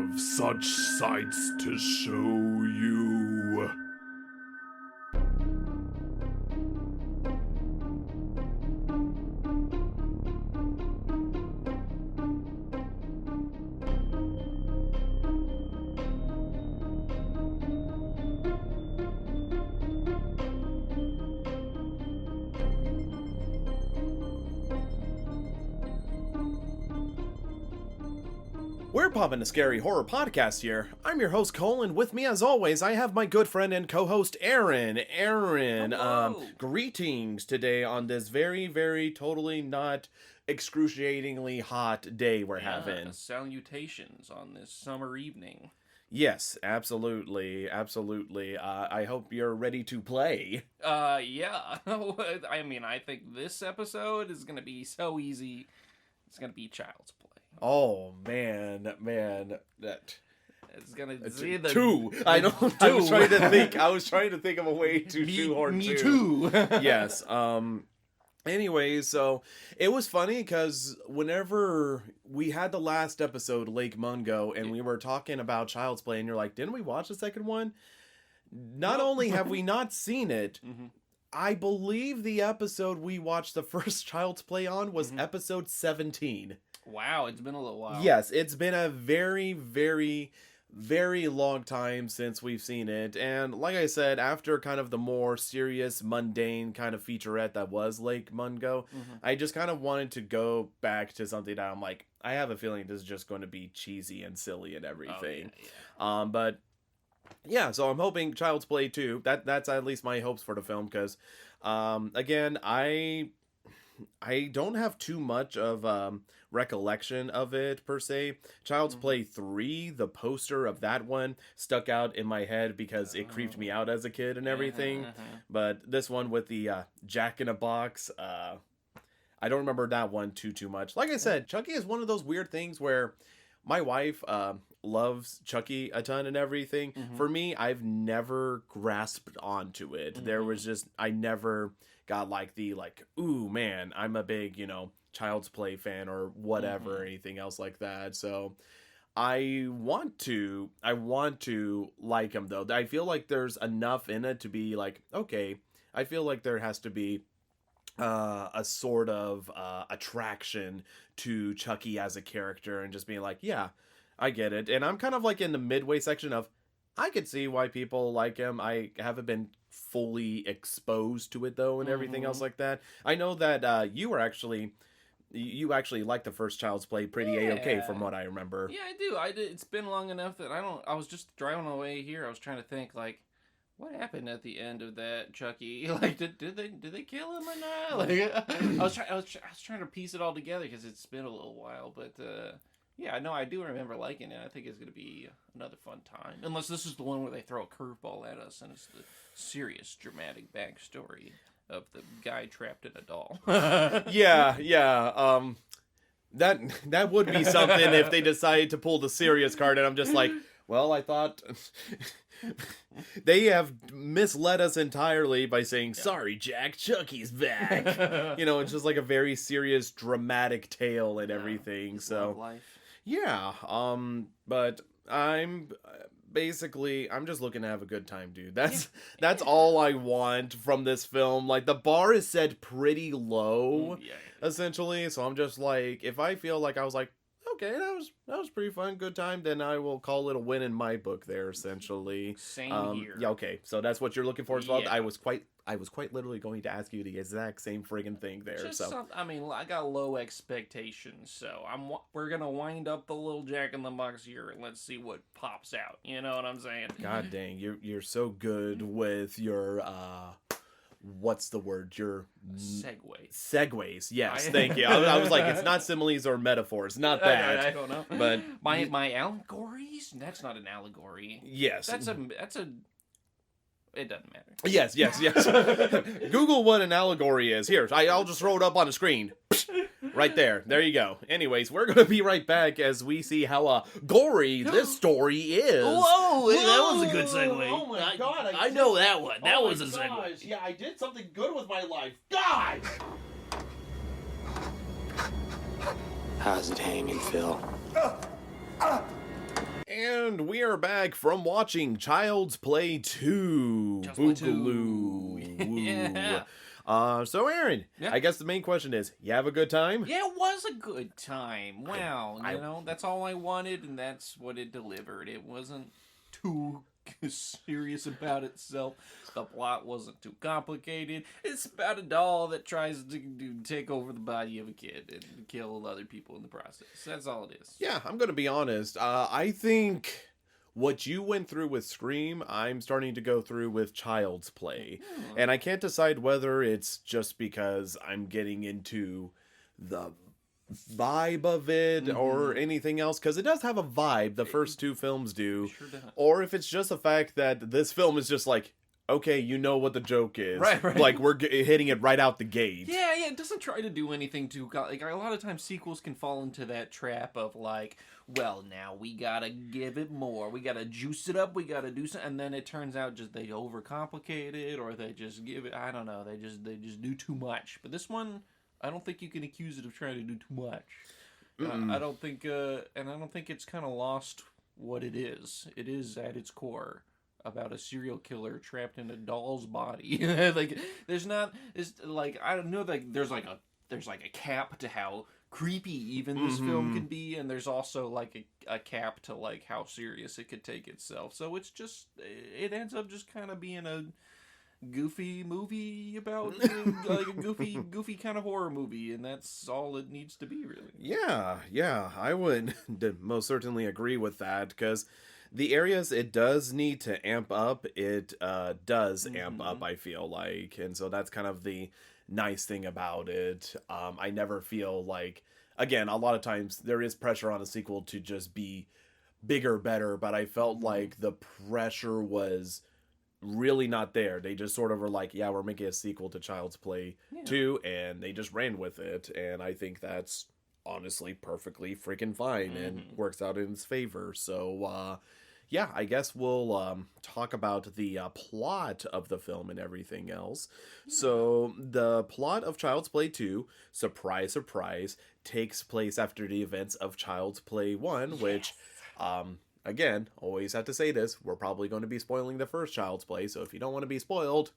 have such sights to show you. We're Poppin the Scary horror podcast here. I'm your host Coale, and with me as always I have my good friend and co-host Aaron. Greetings today on this very, very totally not excruciatingly hot day we're having. Salutations on this summer evening. Yes, absolutely. I hope you're ready to play. Yeah. I mean, I think this episode is gonna be so easy. It's gonna be child's play. Oh man, that it's gonna be the two. I don't. I was trying to think of a way to shoehorn me two. too. Yes. Anyways, so it was funny because whenever we had the last episode, Lake Mungo, and we were talking about Child's Play, and you're like, "Didn't we watch the second one?" Not only have we not seen it. Mm-hmm. I believe the episode we watched the first Child's Play on was episode 17. Wow, it's been a little while. Yes, it's been a very, very, very long time since we've seen it. And like I said, after kind of the more serious, mundane kind of featurette that was Lake Mungo, I just kind of wanted to go back to something that I'm like, I have a feeling this is just going to be cheesy and silly and everything. Oh, yeah. But yeah, so I'm hoping Child's Play 2. That's at least my hopes for the film, because again, I don't have too much of recollection of it per se. Child's Play 3, the poster of that one stuck out in my head because it creeped me out as a kid and everything. But this one with the Jack in a Box, I don't remember that one too much. Like I said, Chucky is one of those weird things where my wife loves Chucky a ton and everything. For me, I've never grasped onto it. There was just, I never got ooh man, I'm a big, Child's Play fan or whatever, anything else like that. So I want to like him though. I feel like there's enough in it to be like, okay, I feel like there has to be a sort of attraction to Chucky as a character and just being like, yeah, I get it. And I'm kind of like in the midway section of, I could see why people like him. I haven't been fully exposed to it though and everything else like that. I know that you actually liked the first Child's Play pretty A-okay from what I remember. Yeah, I do. It's been long enough that I was just driving away here. I was trying to think like, what happened at the end of that Chucky? Like, did they kill him or not? Like, I was trying to piece it all together because it's been a little while. But yeah, no, I do remember liking it. I think it's gonna be another fun time. Unless this is the one where they throw a curveball at us and it's the serious, dramatic backstory of the guy trapped in a doll. Yeah. That would be something if they decided to pull the serious card, and I'm just like, well, I thought they have misled us entirely by saying, sorry, Jack, Chucky's back. It's just like a very serious, dramatic tale and everything. So, life. Yeah. But I'm just looking to have a good time, dude. That's all I want from this film. Like, the bar is set pretty low, essentially. So I'm just like, if I feel like I was like, okay, that was pretty fun, good time, then I will call it a win in my book there, essentially. Same here. Yeah, okay. So that's what you're looking for as well. Yeah. I was quite literally going to ask you the exact same friggin' thing there. I got low expectations, so we're gonna wind up the little Jack in the Box here and let's see what pops out. You know what I'm saying? God dang, you're so good with your what's the word? Your segues. Yes, thank you. I was like, it's not similes or metaphors, not that. I don't know. But my allegories? That's not an allegory. Yes. That's a. It doesn't matter. Yes. Google what an allegory is. Here, I'll just throw it up on the screen. Right there. There you go. Anyways, we're going to be right back as we see how gory this story is. Whoa, that was a good segue. Oh my God. I know that one. That was a segue. Yeah, I did something good with my life. God! How's it hanging, Phil? And we are back from watching Child's Play 2. Child's Play 2. Boogaloo. Yeah. So Aaron, Yeah. I guess the main question is, you have a good time? Yeah, it was a good time. Wow, I- you know, that's all I wanted, and that's what it delivered. It wasn't too serious about itself. The plot wasn't too complicated. It's about a doll that tries to take over the body of a kid and kill other people in the process. That's all it is. Yeah, I'm going to be honest. I think what you went through with Scream, I'm starting to go through with Child's Play. And I can't decide whether it's just because I'm getting into the vibe of it or anything else, because it does have a vibe. The first two films do. Sure does. Or if it's just the fact that this film is just like, okay, you know what the joke is. Right. Like, we're hitting it right out the gate. Yeah, it doesn't try to do anything too... Like, a lot of times sequels can fall into that trap of, like, well, now we gotta give it more. We gotta juice it up. We gotta do something. And then it turns out just they overcomplicate it, or they just give it... I don't know. They just do too much. But this one, I don't think you can accuse it of trying to do too much. I don't think... and I don't think it's kind of lost what it is. It is, at its core, about a serial killer trapped in a doll's body. Like, there's not, it's like, I don't know, like, there's like a cap to how creepy even this film can be, and there's also like a cap to like how serious it could take itself. So it's just, it ends up just kind of being a goofy movie about like a goofy kind of horror movie, and that's all it needs to be, really. Yeah, I would most certainly agree with that, because the areas it does need to amp up, it does amp up, I feel like. And so that's kind of the nice thing about it. I never feel like, again, a lot of times there is pressure on a sequel to just be bigger, better, but I felt like the pressure was really not there. They just sort of were like, yeah, we're making a sequel to Child's Play 2, and they just ran with it. And I think that's honestly perfectly freaking fine and works out in its favor. So yeah, I guess we'll talk about the plot of the film and everything else. So the plot of Child's Play 2, surprise surprise, takes place after the events of Child's Play 1, which again, always have to say this, we're probably going to be spoiling the first Child's Play, so if you don't want to be spoiled,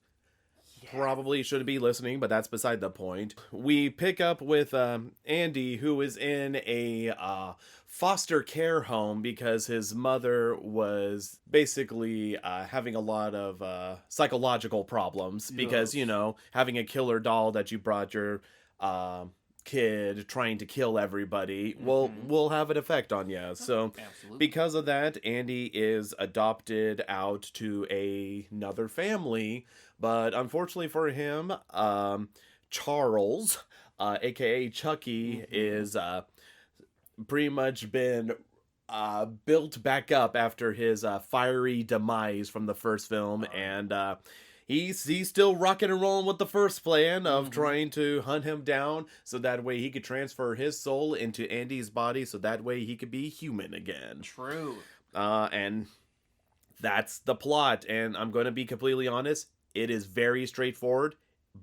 probably shouldn't be listening, but that's beside the point. We pick up with Andy, who is in a foster care home because his mother was basically having a lot of psychological problems because, you know, having a killer doll that you brought your kid trying to kill everybody will have an effect on you. So because of that, Andy is adopted out to another family, but unfortunately for him, Charles, aka Chucky, is pretty much been built back up after his fiery demise from the first film, and he's still rocking and rolling with the first plan of trying to hunt him down so that way he could transfer his soul into Andy's body so that way he could be human again. True. And that's the plot, and I'm going to be completely honest, it is very straightforward,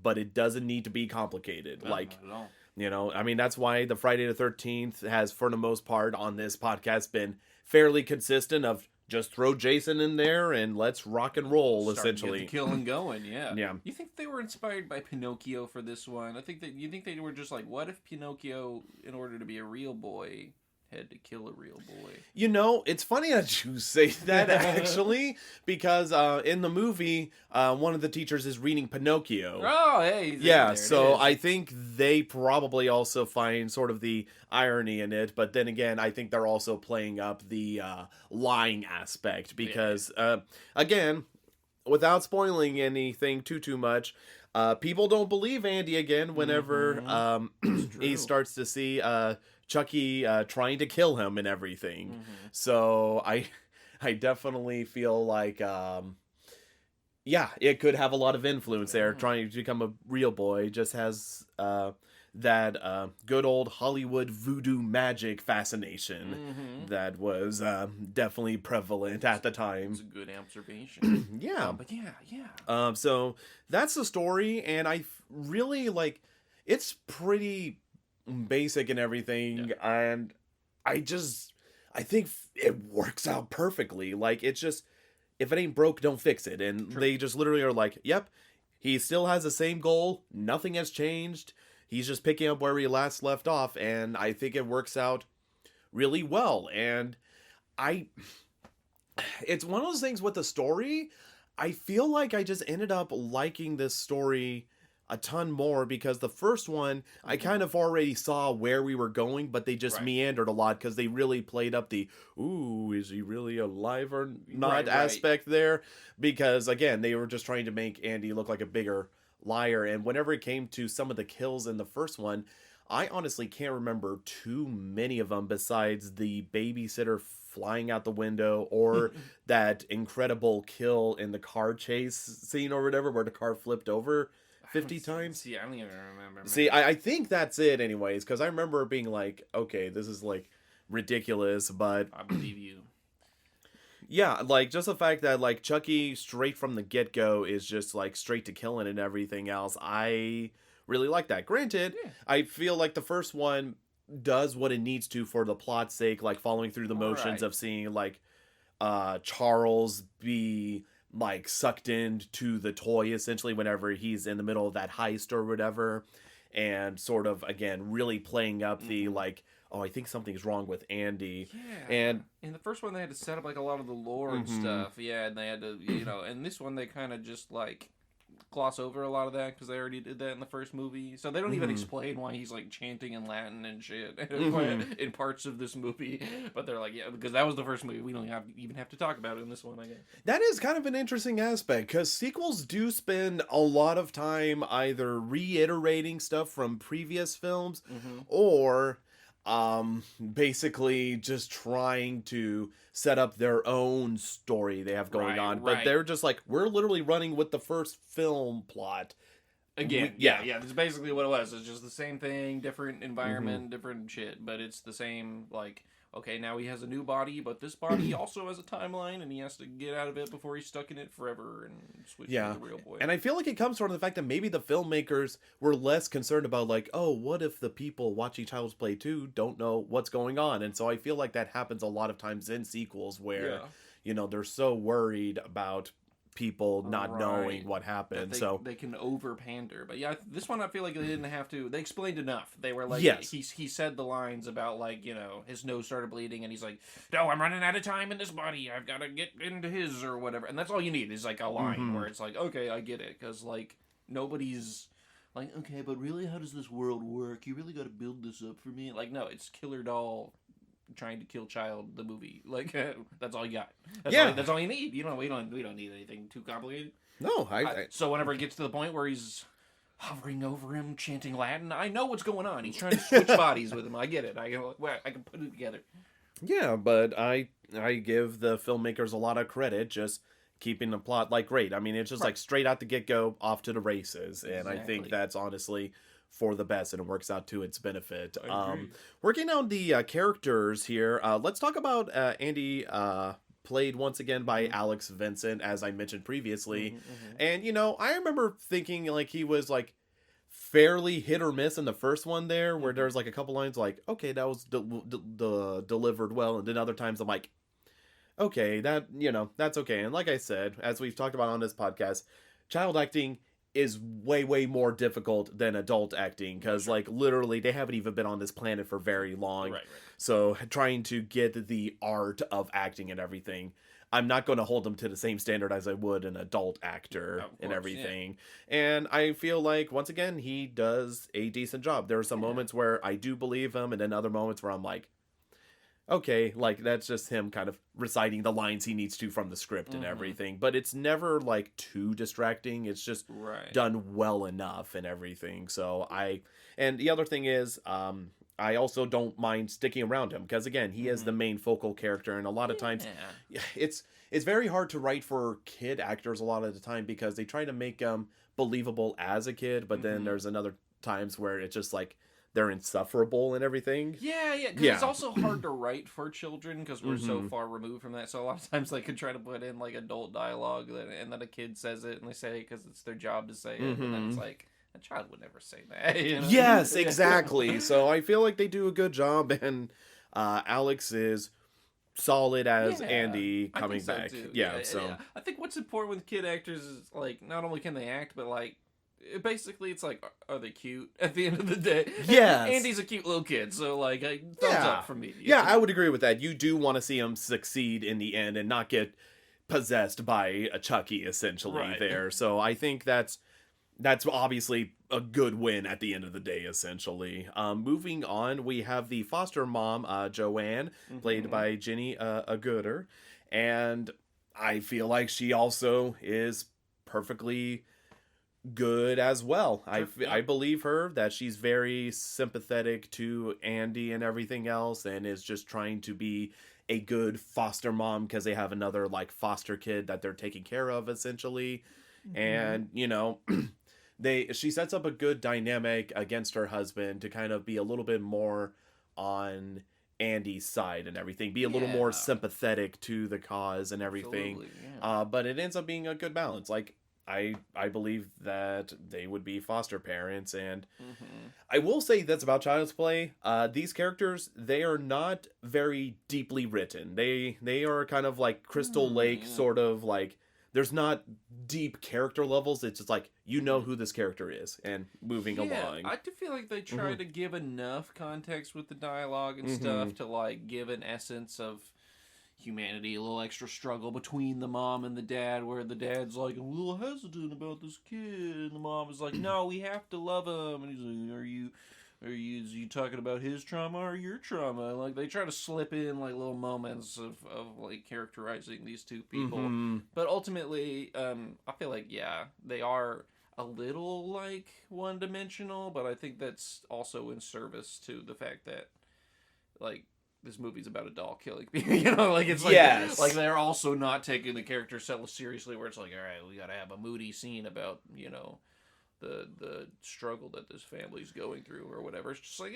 but it doesn't need to be complicated. No, like, not at all. you know, I mean, that's why the Friday the 13th has, for the most part, on this podcast been fairly consistent of just throw Jason in there and let's rock and roll, essentially. Get the killing going, yeah. Yeah. You think they were inspired by Pinocchio for this one? You think they were just like, what if Pinocchio, in order to be a real boy, had to kill a real boy? You know, it's funny that you say that, actually, because in the movie, one of the teachers is reading Pinocchio. Oh, hey. Yeah, so I think they probably also find sort of the irony in it, but then again, I think they're also playing up the lying aspect, because, again, without spoiling anything too much, people don't believe Andy again whenever he starts to see Chucky trying to kill him and everything. So I definitely feel like yeah, it could have a lot of influence there. Trying to become a real boy just has that good old Hollywood voodoo magic fascination that was definitely prevalent at the time. It's a good observation. Yeah. But yeah. So that's the story, and I really like, it's pretty basic and everything, and I I think it works out perfectly. Like, it's just, if it ain't broke, don't fix it. And True. they just literally are like, yep, he still has the same goal. Nothing has changed. He's just picking up where he last left off. And I think it works out really well. And it's one of those things with the story. I feel like I just ended up liking this story a ton more because the first one, I kind of already saw where we were going, but they just meandered a lot because they really played up the, ooh, is he really alive or not aspect there? Because, again, they were just trying to make Andy look like a bigger liar. And whenever it came to some of the kills in the first one, I honestly can't remember too many of them besides the babysitter flying out the window or that incredible kill in the car chase scene or whatever where the car flipped over 50 times. See, I don't even remember. Man. See, I think that's it anyways, because I remember being like, okay, this is like ridiculous, but I believe you. Yeah, like just the fact that like Chucky straight from the get-go is just like straight to killing and everything else. I really like that. Granted, I feel like the first one does what it needs to for the plot's sake, like following through the motions of seeing like Charles be like sucked into the toy essentially whenever he's in the middle of that heist or whatever, and sort of again really playing up the like, oh, I think something's wrong with Andy. Yeah. And in the first one they had to set up like a lot of the lore and stuff. Yeah, and they had to, you know, and this one they kind of just like gloss over a lot of that because they already did that in the first movie, so they don't even explain why he's like chanting in Latin and shit in parts of this movie. But they're like, yeah, because that was the first movie, we don't even have to talk about it in this one, I guess. That is kind of an interesting aspect because sequels do spend a lot of time either reiterating stuff from previous films or basically just trying to set up their own story they have going on, but they're just like, we're literally running with the first film plot again. Yeah, that's basically what it was. It's just the same thing, different environment, different shit, but it's the same. Like, okay, now he has a new body, but this body also has a timeline, and he has to get out of it before he's stuck in it forever and switch to the real boy. And I feel like it comes from the fact that maybe the filmmakers were less concerned about like, oh, what if the people watching Child's Play 2 don't know what's going on? And so I feel like that happens a lot of times in sequels where, you know, they're so worried about people not knowing what happened, so they can over pander. But yeah, this one I feel like they didn't have to. They explained enough. They were like, he said the lines about like, you know, his nose started bleeding and he's like, no, I'm running out of time in this body, I've got to get into his or whatever. And that's all you need is like a line where it's like, okay, I get it, because like nobody's like, okay, but really, how does this world work? You really got to build this up for me. Like, no, it's Killer Doll trying to kill child, the movie. Like, that's all you got. That's all you need. You know, we don't need anything too complicated. No, so whenever it gets to the point where he's hovering over him, chanting Latin, I know what's going on. He's trying to switch bodies with him. I get it. I can put it together. Yeah, but I give the filmmakers a lot of credit just keeping the plot like great. I mean, it's just like straight out the get-go, off to the races, and I think that's honestly for the best, and it works out to its benefit. Working on the characters here, let's talk about Andy, played once again by Alex Vincent, as I mentioned previously. And, you know, I remember thinking like he was like fairly hit or miss in the first one there, where there's like a couple lines like, okay, that was delivered well, and then other times I'm like, okay, that, you know, that's okay. And like I said, as we've talked about on this podcast, child acting is way more difficult than adult acting, because like literally they haven't even been on this planet for very long. So trying to get the art of acting and everything, I'm not going to hold them to the same standard as I would an adult actor and everything. And I feel like once again he does a decent job. There are some moments where I do believe him, and then other moments where I'm like, okay, like that's just him kind of reciting the lines he needs to from the script and everything, but it's never like too distracting. It's just done well enough and everything. So and the other thing is, I also don't mind sticking around him, because again, he is the main focal character, and a lot of times it's very hard to write for kid actors a lot of the time, because they try to make them believable as a kid, but then there's another times where it's just like they're insufferable and everything. Yeah. It's also hard to write for children because we're so far removed from that. So a lot of times they could try to put in like adult dialogue, and then a kid says it and they say it because it's their job to say it, and then it's like, a child would never say that. You know? Yes, exactly. So I feel like they do a good job, and Alex is solid as Yeah, Andy I coming think so back. too. Yeah, so I think what's important with kid actors is like not only can they act, but like basically it's like are they cute at the end of the day? Yes. Andy's a cute little kid, so like thumbs yeah. up from me. Yeah, I would agree with that. You do want to see him succeed in the end and not get possessed by a Chucky essentially Right. there. So I think that's obviously a good win at the end of the day, essentially. Moving on, we have the foster mom, Joanne, played by Jenny Agutter, and I feel like she also is perfectly good as well. I believe her that she's very sympathetic to Andy and everything else, and is just trying to be a good foster mom because they have another like foster kid that they're taking care of essentially. And she sets up a good dynamic against her husband to kind of be a little bit more on Andy's side and everything, be a little more sympathetic to the cause and everything. But it ends up being a good balance. Like I believe that they would be foster parents, and I will say that's about Child's Play. These characters, they are not very deeply written. They are kind of like Crystal Lake, sort of like there's not deep character levels. It's just like you know who this character is, and moving along. I do feel like they try to give enough context with the dialogue and stuff to like give an essence of humanity, a little extra struggle between the mom and the dad, where the dad's like a little hesitant about this kid, and the mom is like, "No, we have to love him," and he's like, is you talking about his trauma or your trauma? Like they try to slip in like little moments of like characterizing these two people, but ultimately, I feel like they are a little like one dimensional, but I think that's also in service to the fact that like this movie's about a doll killing people, like it's like like they're also not taking the character so seriously, where it's like, all right, we gotta have a moody scene about the struggle that this family's going through or whatever. It's just like,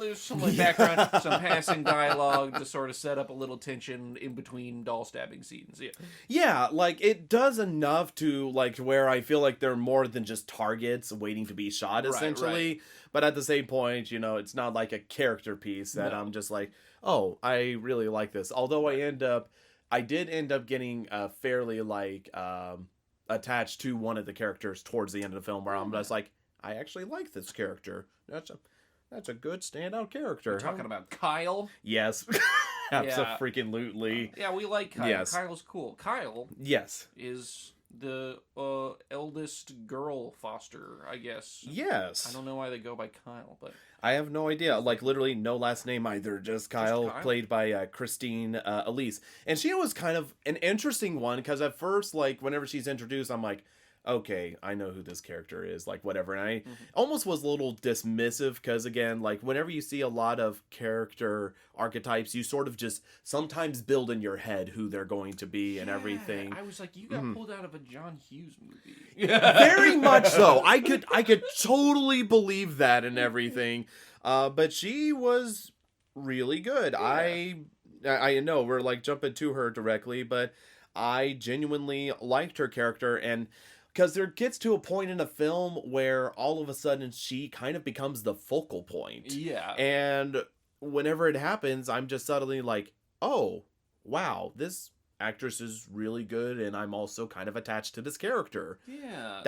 there's some like background, some passing dialogue to sort of set up a little tension in between doll stabbing scenes. Yeah, like it does enough to like where I feel like they're more than just targets waiting to be shot essentially. Right. But at the same point, it's not like a character piece that I'm just like, oh, I really like this. Although I did end up getting fairly like attached to one of the characters towards the end of the film, where I'm just like, I actually like this character. That's a good standout character. We're talking about Kyle. Yes. Absolutely. Yeah, we like Kyle. Yes. Kyle's cool. Kyle Yes. is the eldest girl foster, I guess. Yes. I don't know why they go by Kyle, but I have no idea. Like, literally no last name either. Just Kyle. Played by Christine Elise. And she was kind of an interesting one, because at first, like, whenever she's introduced, I'm like, okay, I know who this character is, like, whatever. And I almost was a little dismissive, because, again, like, whenever you see a lot of character archetypes, you sort of just sometimes build in your head who they're going to be and everything. I was like, you got pulled out of a John Hughes movie. Very much so. I could totally believe that and everything. But she was really good. Yeah. I know we're, like, jumping to her directly, but I genuinely liked her character, and because there gets to a point in a film where all of a sudden she kind of becomes the focal point. Yeah. And whenever it happens, I'm just suddenly like, oh, wow, this actress is really good, and I'm also kind of attached to this character. Yeah.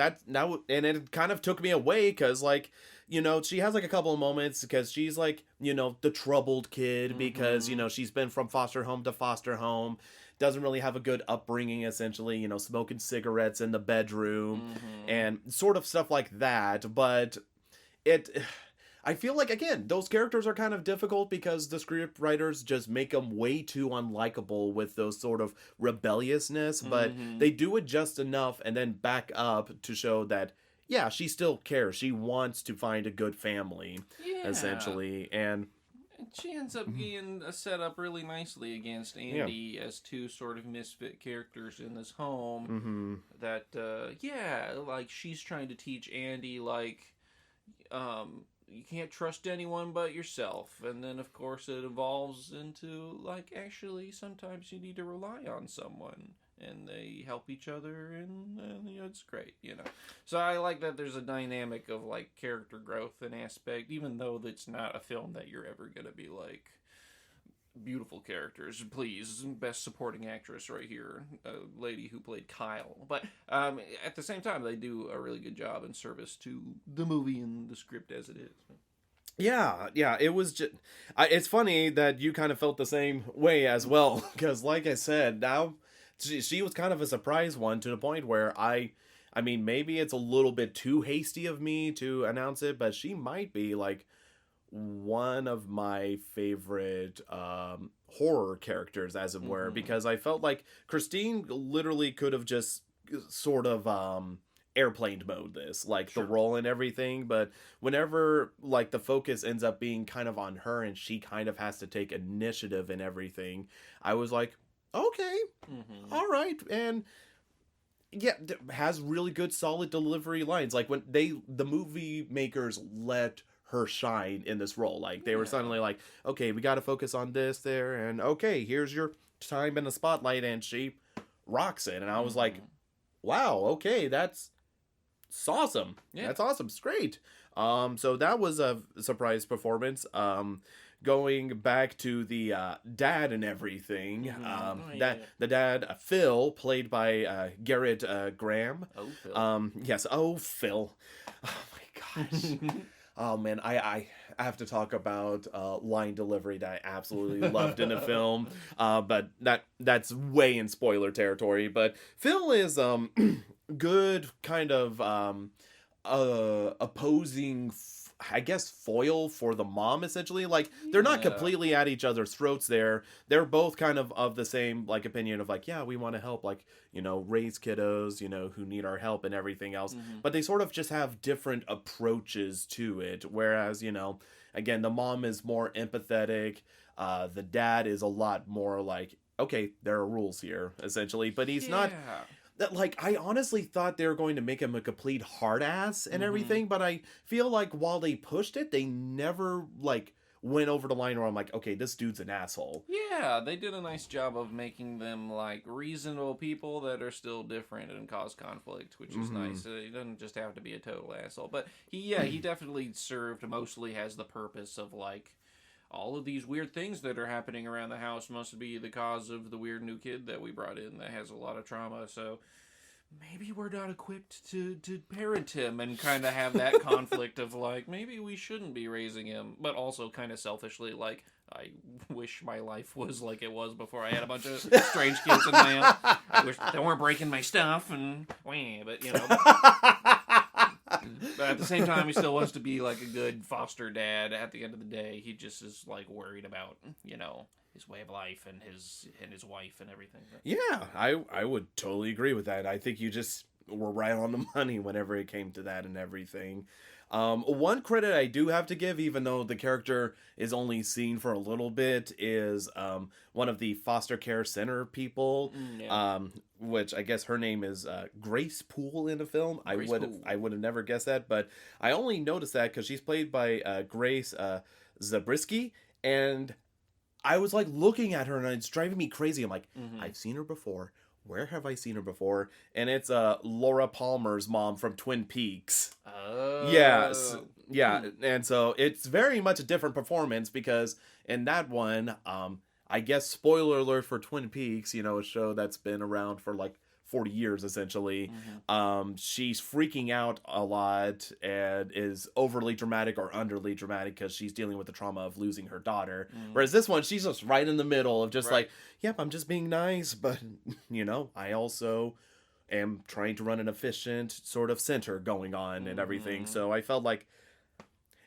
And it kind of took me away, because, like, she has, like, a couple of moments, because she's, like, the troubled kid, because, she's been from foster home to foster home, doesn't really have a good upbringing, essentially, smoking cigarettes in the bedroom, and sort of stuff like that. But I feel like, again, those characters are kind of difficult, because the script writers just make them way too unlikable with those sort of rebelliousness, but they do it just enough and then back up to show that, yeah, she still cares. She wants to find a good family, essentially, and she ends up being set up really nicely against Andy as two sort of misfit characters in this home. That, like, she's trying to teach Andy, like, you can't trust anyone but yourself. And then, of course, it evolves into, like, actually, sometimes you need to rely on someone. And they help each other, and it's great, So I like that there's a dynamic of, like, character growth and aspect, even though it's not a film that you're ever going to be, like, beautiful characters. Please, best supporting actress right here, a lady who played Kyle. But at the same time, they do a really good job in service to the movie and the script as it is. Yeah, it was just. It's funny that you kind of felt the same way as well, because, like I said, now she was kind of a surprise one to the point where I mean, maybe it's a little bit too hasty of me to announce it, but she might be like one of my favorite horror characters, as it were, because I felt like Christine literally could have just sort of airplane mode this, like the role and everything, but whenever like the focus ends up being kind of on her and she kind of has to take initiative and everything, I was like, okay, all right. And yeah, has really good solid delivery lines, like when the movie makers let her shine in this role, like they were suddenly like, okay, we got to focus on this there, and okay, here's your time in the spotlight, and she rocks it. And I was like, wow, okay, that's awesome. Yeah. That's awesome. It's great. So that was a surprise performance. Going back to the dad and everything, the dad, Phil, played by Garrett Graham. Oh, Phil. Yes. Oh, Phil. Oh my gosh. Oh man, I have to talk about line delivery that I absolutely loved in a film, but that's way in spoiler territory. But Phil is good kind of opposing, I guess, foil for the mom, essentially. Like, they're not completely at each other's throats there. They're both kind of the same, like, opinion of, like, yeah, we want to help, like, you know, raise kiddos, you know, who need our help and everything else. But they sort of just have different approaches to it. Whereas, you know, again, the mom is more empathetic. The dad is a lot more like, okay, there are rules here, essentially. But he's not... That, like, I honestly thought they were going to make him a complete hard ass and everything, but I feel like while they pushed it, they never, like, went over the line where I'm like, okay, this dude's an asshole. Yeah, they did a nice job of making them, like, reasonable people that are still different and cause conflict, which is nice. He doesn't just have to be a total asshole. But, he definitely served, mostly has the purpose of, like, all of these weird things that are happening around the house must be the cause of the weird new kid that we brought in that has a lot of trauma. So maybe we're not equipped to parent him, and kind of have that conflict of like, maybe we shouldn't be raising him, but also kind of selfishly like, I wish my life was like it was before I had a bunch of strange kids in my own. I wish they weren't breaking my stuff and but you know. But at the same time, he still wants to be like a good foster dad. At the end of the day, he just is like worried about, you know, his way of life and his wife and everything. Yeah, I would totally agree with that. I think you just were right on the money whenever it came to that and everything. One credit I do have to give, even though the character is only seen for a little bit, is one of the foster care center people, which I guess her name is Grace Poole in the film. I would have never guessed that, but I only noticed that because she's played by Grace Zabriskie, and I was like looking at her and it's driving me crazy. I'm like, I've seen her before. Where have I seen her before? And it's Laura Palmer's mom from Twin Peaks. Oh. Yes. Yeah. And so it's very much a different performance because in that one, I guess spoiler alert for Twin Peaks, you know, a show that's been around for like 40 years essentially. She's freaking out a lot and is overly dramatic or underly dramatic because she's dealing with the trauma of losing her daughter. Whereas this one, she's just right in the middle of just like, yep, I'm just being nice, but you know, I also am trying to run an efficient sort of center going on and everything. So I felt like,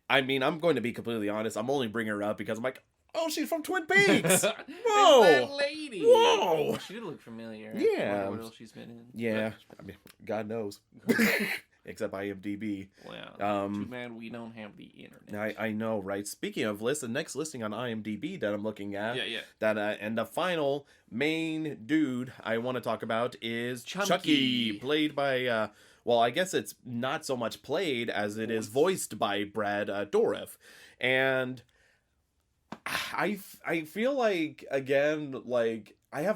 I mean, I'm going to be completely honest, I'm only bringing her up because I'm like, oh, she's from Twin Peaks. Whoa. It's that lady. Whoa. She did look familiar. Yeah. What else she's been in. Yeah. I mean, God knows. Except IMDb. Wow. Too bad we don't have the internet. I know, right? Speaking of lists, the next listing on IMDb that I'm looking at. Yeah. That and the final main dude I want to talk about is Chucky, played by well, I guess it's not so much played as it is voiced by Brad Dourif. And I feel like, again, like I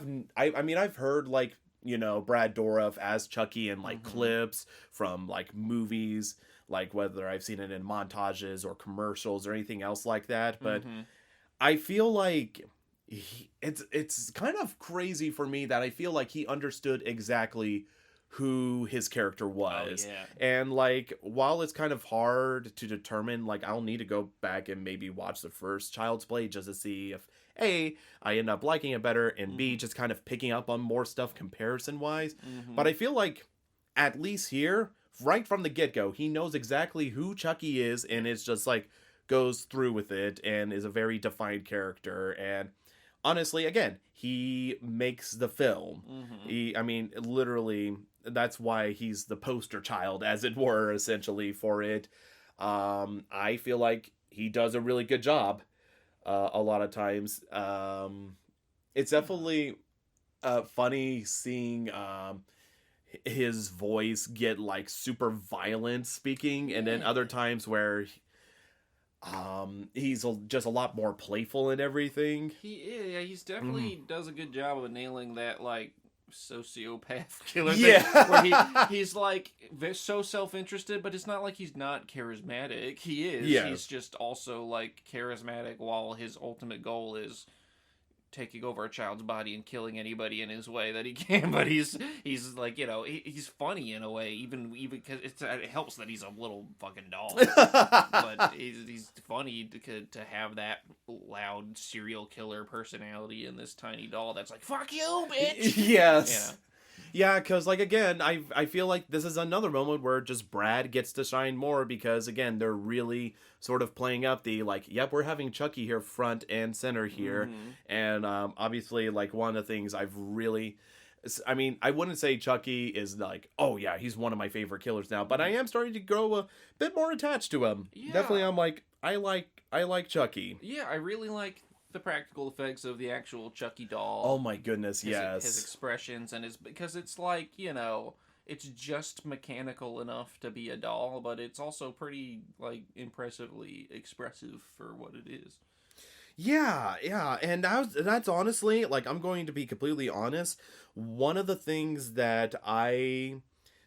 mean I've heard like, you know, Brad Dourif as Chucky in like clips from like movies, like whether I've seen it in montages or commercials or anything else like that, but I feel like it's kind of crazy for me that I feel like he understood exactly who his character was. Oh, yeah. And like while it's kind of hard to determine, like I'll need to go back and maybe watch the first Child's Play just to see if A, I end up liking it better, and B, just kind of picking up on more stuff comparison wise. But I feel like at least here, right from the get-go, he knows exactly who Chucky is, and it's just like goes through with it and is a very defined character. And honestly, again, he makes the film. I mean, literally, that's why he's the poster child, as it were, essentially, for it. I feel like he does a really good job a lot of times. It's definitely funny seeing his voice get like super violent speaking, and then other times where he's just a lot more playful and everything. He's definitely does a good job of nailing that like sociopath killer Yeah. thing, where he's like so self-interested, but it's not like he's not charismatic. He is. Yeah. He's just also like charismatic while his ultimate goal is taking over a child's body and killing anybody in his way that he can. But he's like, you know, he's funny in a way, even because it helps that he's a little fucking doll. But he's funny to have that loud serial killer personality in this tiny doll that's like, fuck you, bitch. Yes. Yeah, because, like, again, I feel like this is another moment where just Brad gets to shine more because, again, they're really sort of playing up the, like, yep, we're having Chucky here front and center here. And obviously, like, one of the things I've really... I mean, I wouldn't say Chucky is, like, oh, yeah, he's one of my favorite killers now, but I am starting to grow a bit more attached to him. Yeah. Definitely, I'm like, I like Chucky. Yeah, I really like the practical effects of the actual Chucky doll. Oh my goodness, yes. His expressions and because it's like, you know, it's just mechanical enough to be a doll, but it's also pretty like impressively expressive for what it is. Yeah, and that's honestly, like, I'm going to be completely honest, one of the things that I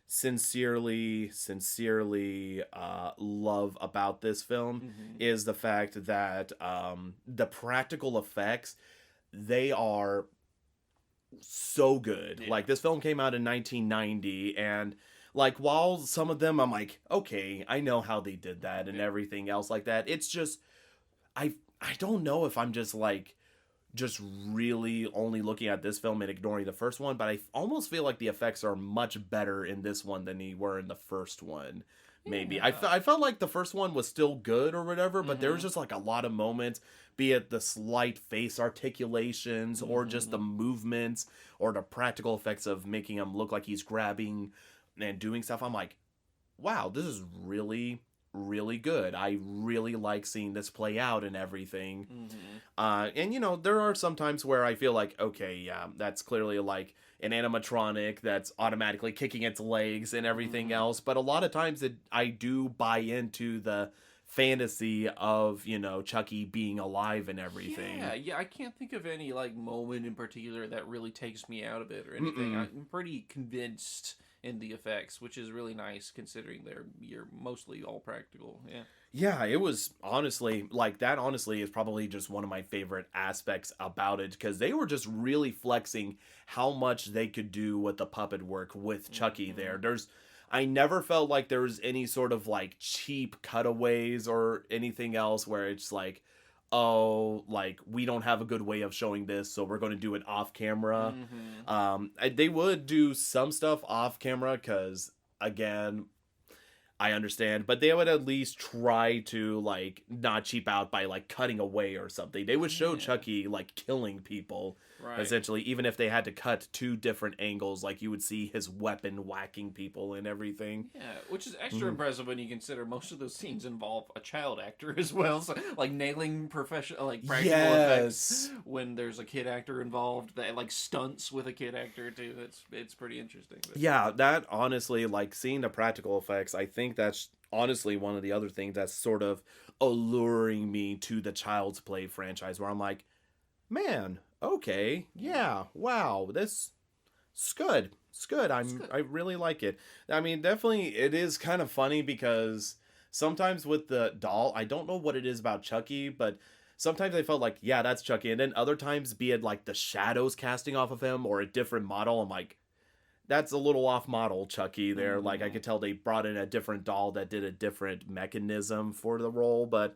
sincerely love about this film is the fact that the practical effects, they are so good. Yeah. Like, this film came out in 1990, and like while some of them I'm like, okay, I know how they did that and everything else like that, it's just I don't know if I'm just really only looking at this film and ignoring the first one, but I almost feel like the effects are much better in this one than they were in the first one. Maybe. Yeah. I felt like the first one was still good or whatever, but there was just like a lot of moments, be it the slight face articulations or just the movements or the practical effects of making him look like he's grabbing and doing stuff. I'm like, wow, this is really, really good. I really like seeing this play out and everything. And you know, there are some times where I feel like, okay, yeah, that's clearly like an animatronic that's automatically kicking its legs and everything else, but a lot of times I do buy into the fantasy of, you know, Chucky being alive and everything. Yeah, I can't think of any like moment in particular that really takes me out of it or anything. I'm pretty convinced in the effects, which is really nice considering you're mostly all practical. Yeah, it was honestly, like, that honestly is probably just one of my favorite aspects about it, because they were just really flexing how much they could do with the puppet work with Chucky there. I never felt like there was any sort of like cheap cutaways or anything else where it's like, oh, like, we don't have a good way of showing this, so we're going to do it off camera. They would do some stuff off camera because, again, I understand, but they would at least try to, like, not cheap out by, like, cutting away or something. They would show Chucky, like, killing people, essentially, even if they had to cut two different angles, like, you would see his weapon whacking people and everything. Yeah, which is extra impressive when you consider most of those scenes involve a child actor as well, so, like, nailing professional, like, practical effects when there's a kid actor involved, that, like, stunts with a kid actor, too. It's pretty interesting. But... yeah, that, honestly, like, seeing the practical effects, I think that's honestly one of the other things that's sort of alluring me to the Child's Play franchise, where I'm like, man, okay, yeah, wow, this is good. It's good. I really like it. I mean, definitely it is kind of funny because sometimes with the doll, I don't know what it is about Chucky, but sometimes I felt like, yeah, that's Chucky. And then other times, be it like the shadows casting off of him or a different model, I'm like, that's a little off model Chucky there. Like, I could tell they brought in a different doll that did a different mechanism for the role. But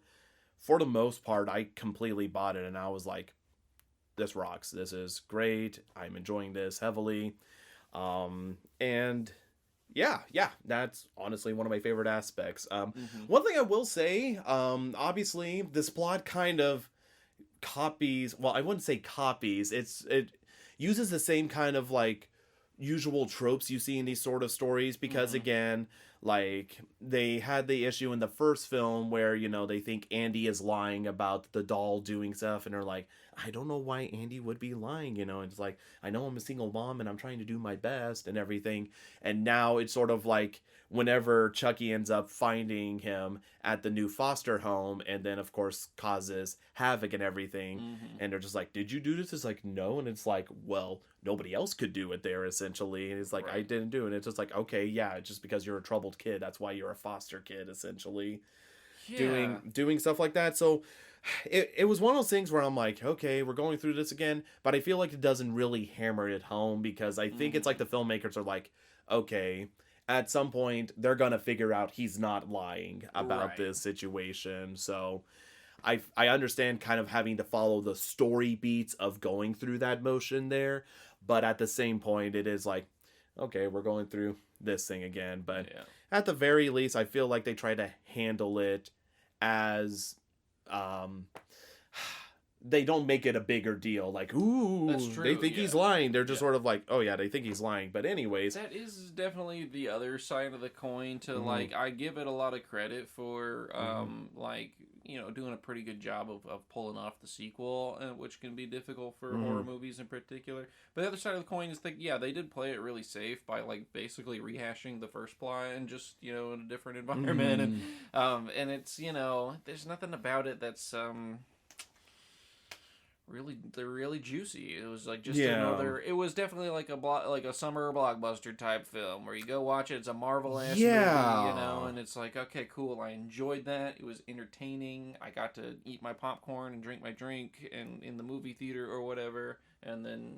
for the most part, I completely bought it. And I was like, this rocks. This is great. I'm enjoying this heavily. And yeah, that's honestly one of my favorite aspects. One thing I will say, obviously, this plot kind of copies, well, I wouldn't say copies, it uses the same kind of like usual tropes you see in these sort of stories, because again, like, they had the issue in the first film where, you know, they think Andy is lying about the doll doing stuff, and they're like, I don't know why Andy would be lying, you know. It's like, I know I'm a single mom and I'm trying to do my best and everything. And now it's sort of like whenever Chucky ends up finding him at the new foster home, and then of course causes havoc and everything, and they're just like, did you do this? It's like, no. And it's like, well, nobody else could do it there, essentially. And it's like, I didn't do it. And it's just like, okay, yeah, just because you're a troubled kid, that's why you're a foster kid, essentially. Doing stuff like that. So it was one of those things where I'm like, okay, we're going through this again, but I feel like it doesn't really hammer it home, because I think it's like the filmmakers are like, okay, at some point they're gonna figure out he's not lying about this situation. So I understand kind of having to follow the story beats of going through that motion there, but at the same point it is like, okay, we're going through this thing again. But at the very least, I feel like they try to handle it as they don't make it a bigger deal, like, ooh, that's true, they think he's lying. They're just sort of like, oh yeah, they think he's lying. But anyways, that is definitely the other side of the coin to like, I give it a lot of credit for like, you know, doing a pretty good job of pulling off the sequel, which can be difficult for horror movies in particular. But the other side of the coin is that, yeah, they did play it really safe by like basically rehashing the first plot and just, you know, in a different environment. And it's, you know, there's nothing about it that's really juicy. It was like just another. It was definitely like a summer blockbuster type film where you go watch it. It's a Marvel-ass movie, you know, and it's like, okay, cool. I enjoyed that. It was entertaining. I got to eat my popcorn and drink my drink and in the movie theater or whatever, and then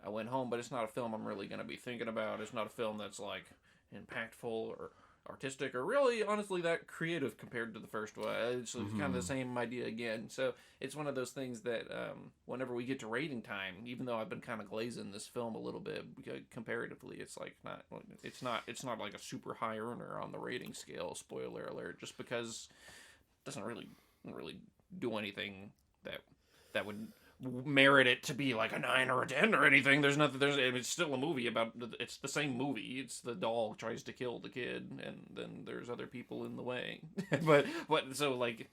I went home. But it's not a film I'm really going to be thinking about. It's not a film that's like impactful or artistic or really honestly that creative compared to the first one. It's kind of the same idea again. So it's one of those things that whenever we get to rating time, even though I've been kind of glazing this film a little bit comparatively, it's like it's not like a super high earner on the rating scale, spoiler alert, just because it doesn't really do anything that would merit it to be like a 9 or a 10 or anything. There's nothing. It's still a movie about. It's the same movie. It's the doll tries to kill the kid, and then there's other people in the way. but so like,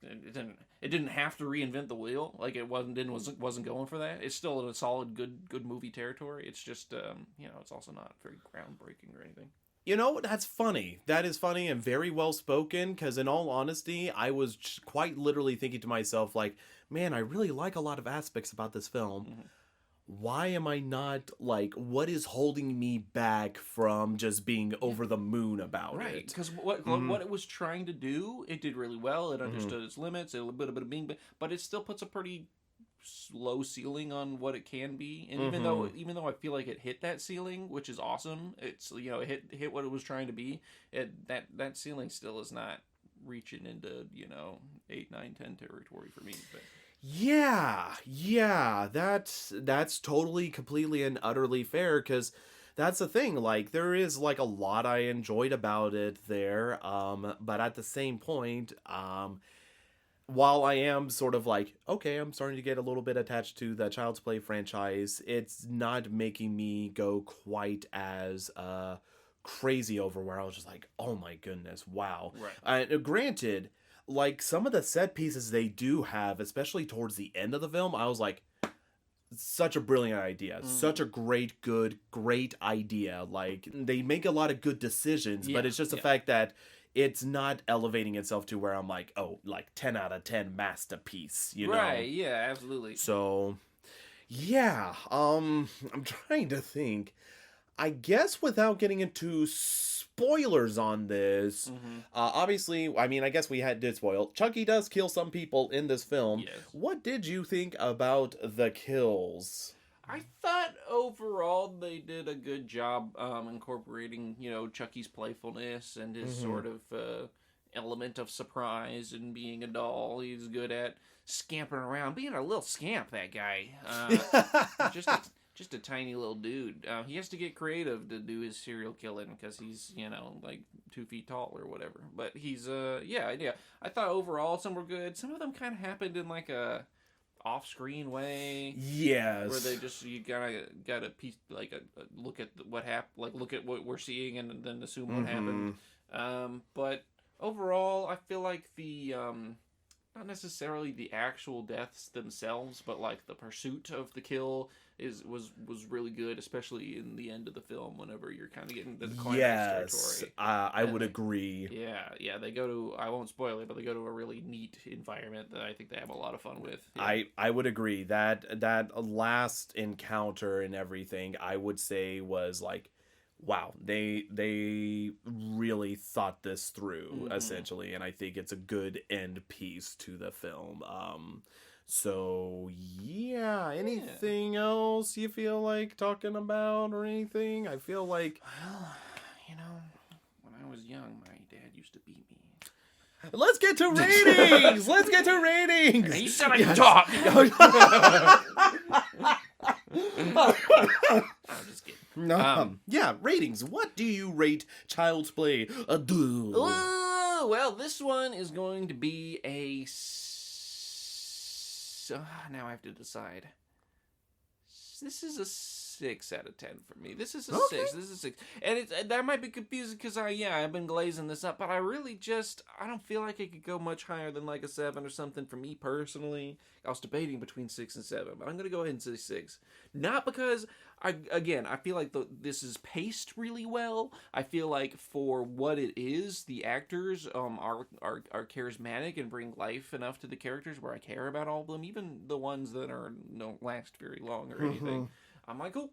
it didn't have to reinvent the wheel. Like it wasn't going for that. It's still in a solid good movie territory. It's just you know, it's also not very groundbreaking or anything. You know, that's funny. That is funny and very well spoken, because in all honesty, I was quite literally thinking to myself, like, man, I really like a lot of aspects about this film. Why am I not, like, what is holding me back from just being over the moon about it? Right, because what it was trying to do, it did really well. It understood its limits, a little bit of being, but it still puts a pretty low ceiling on what it can be. And even though I feel like it hit that ceiling, which is awesome, it's, you know, it hit what it was trying to be, that ceiling still is not reaching into, you know, 8, 9, 10 territory for me. But yeah, that's totally, completely, and utterly fair, because that's the thing, like, there is like a lot I enjoyed about it there, but at the same point, while I am sort of like, okay, I'm starting to get a little bit attached to the Child's Play franchise, it's not making me go quite as crazy over where I was just like, oh my goodness, wow. Right. Granted, like, some of the set pieces they do have, especially towards the end of the film, I was like, such a brilliant idea. Such a great idea. Like, they make a lot of good decisions, but it's just the fact that it's not elevating itself to where I'm like, oh, like 10 out of 10 masterpiece, you know? Right, yeah, absolutely. So, yeah, I'm trying to think. I guess without getting into spoilers on this, Mm-hmm. obviously, I mean, I guess we did spoil. Chucky does kill some people in this film. Yes. What did you think about the kills? I thought overall they did a good job incorporating, Chucky's playfulness and his sort of element of surprise and being a doll. He's good at scampering around, being a little scamp. That guy, just a tiny little dude. He has to get creative to do his serial killing because he's like 2 feet tall or whatever. But he's yeah. I thought overall some were good. Some of them kind of happened in like a off-screen way. Yes. Where they just you gotta piece like look at what happened, like look at what we're seeing and then assume what happened. But overall, I feel like the not necessarily the actual deaths themselves, but like the pursuit of the kill was really good, especially in the end of the film whenever you're kind of getting to the climax territory. I would agree. Yeah, they go to, I won't spoil it, but they go to a really neat environment that I think they have a lot of fun with. Yeah. I would agree that last encounter and everything, I would say was like, wow, they really thought this through essentially, and I think it's a good end piece to the film. So yeah, anything else you feel like talking about or anything? I feel like, well, when I was young, my dad used to beat me. Let's get to ratings. Let's get to ratings. You said I could talk. I'm just kidding. Yeah, ratings. What do you rate Child's Play? Oh, well, this one is going to be a. Now I have to decide. This is a 6 out of 10 for me. This is a 6. This is a 6, and that might be confusing because I've been glazing this up, but I really I don't feel like it could go much higher than like a 7 or something for me personally. I was debating between 6 and 7, but I'm gonna go ahead and say 6. Not because I feel like this is paced really well. I feel like for what it is, the actors are charismatic and bring life enough to the characters where I care about all of them, even the ones that don't last very long or anything. I'm like, cool.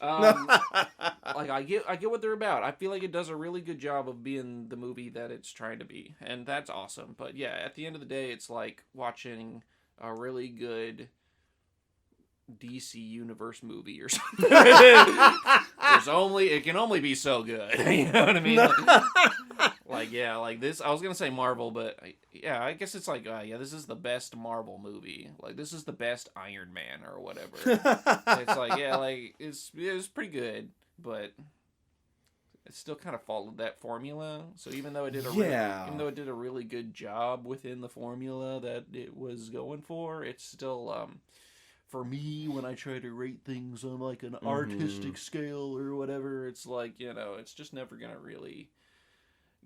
Like I get what they're about. I feel like it does a really good job of being the movie that it's trying to be, and that's awesome. But yeah, at the end of the day, it's like watching a really good DC Universe movie or something. It can only be so good. You know what I mean? Like this. I was gonna say Marvel, but I guess it's like, this is the best Marvel movie. Like this is the best Iron Man or whatever. It's like, it's pretty good, but it still kind of followed that formula. So even though it did a really good job within the formula that it was going for, it's still for me, when I try to rate things on like an artistic scale or whatever, it's like, it's just never gonna really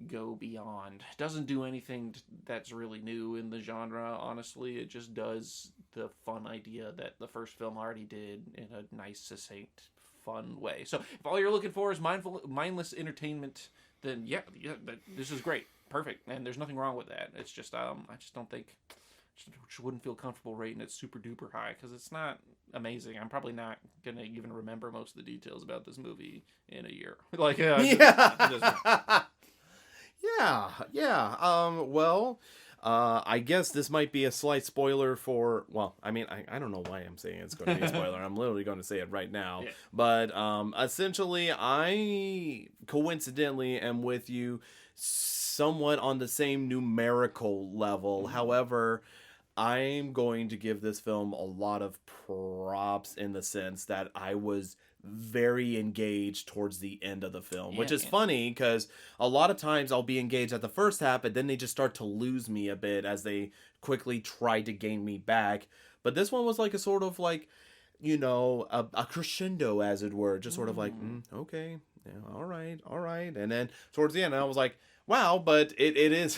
go beyond. It doesn't do anything that's really new in the genre, honestly. It just does the fun idea that the first film already did in a nice, succinct, fun way. So if all you're looking for is mindless entertainment, then this is great. Perfect. And there's nothing wrong with that. It's just, I just don't think, just wouldn't feel comfortable rating it super duper high because it's not amazing. I'm probably not gonna even remember most of the details about this movie in a year. Well, I guess this might be a slight spoiler for. Well, I mean, I don't know why I'm saying it's going to be a spoiler. I'm literally going to say it right now. Yeah. But essentially, I coincidentally am with you, somewhat on the same numerical level. However, I'm going to give this film a lot of props in the sense that I was very engaged towards the end of the film, which is funny because a lot of times I'll be engaged at the first half, but then they just start to lose me a bit as they quickly try to gain me back. But this one was like a sort of like, a crescendo, as it were, just sort of like, okay, yeah, all right. And then towards the end, I was like, wow, but it is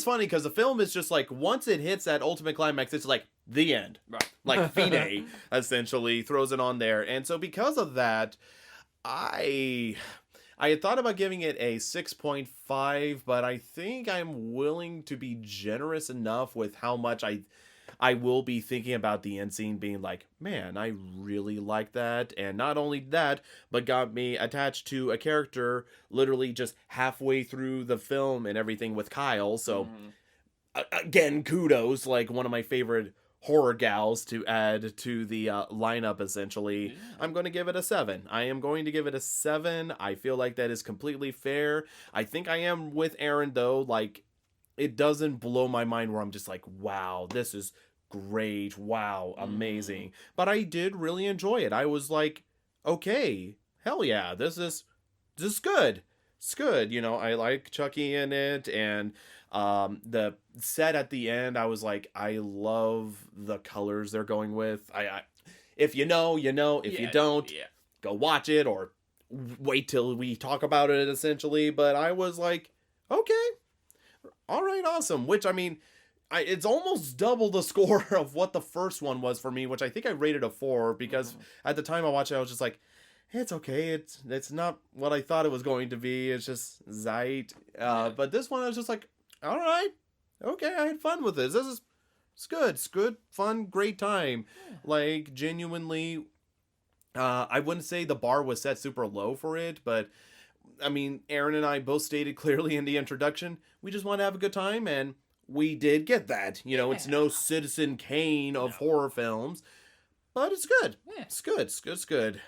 funny because the film is just like, once it hits that ultimate climax, it's like the end. Right. Like Fide essentially throws it on there. And so because of that, I had thought about giving it a 6.5, but I think I'm willing to be generous enough with how much I will be thinking about the end scene being like, man, I really like that. And not only that, but got me attached to a character literally just halfway through the film and everything with Coale. So again, kudos, like one of my favorite horror gals to add to the lineup essentially. Yeah. I'm going to give it a 7. I am going to give it a 7. I feel like that is completely fair. I think I am with Aaron though, like it doesn't blow my mind where I'm just like, wow, this is great, wow, amazing. But I did really enjoy it. I was like, okay, hell yeah, this is good. It's good. You know, I like Chucky in it, and the set at the end, I was like, I love the colors they're going with. I if you know, you know. If you don't, go watch it or wait till we talk about it essentially. But I was like, okay, all right, awesome. Which I mean, it's almost double the score of what the first one was for me, which I think I rated a 4 because at the time I watched it, I was just like, it's okay. It's not what I thought it was going to be. It's just Zeit. But this one I was just like, all right, okay, I had fun with this. It's good. It's good, fun, great time. Like genuinely, I wouldn't say the bar was set super low for it, but I mean, Aaron and I both stated clearly in the introduction, we just want to have a good time, and we did get that. You know, it's no Citizen Kane of horror films. But it's good. Yeah. It's good. It's good.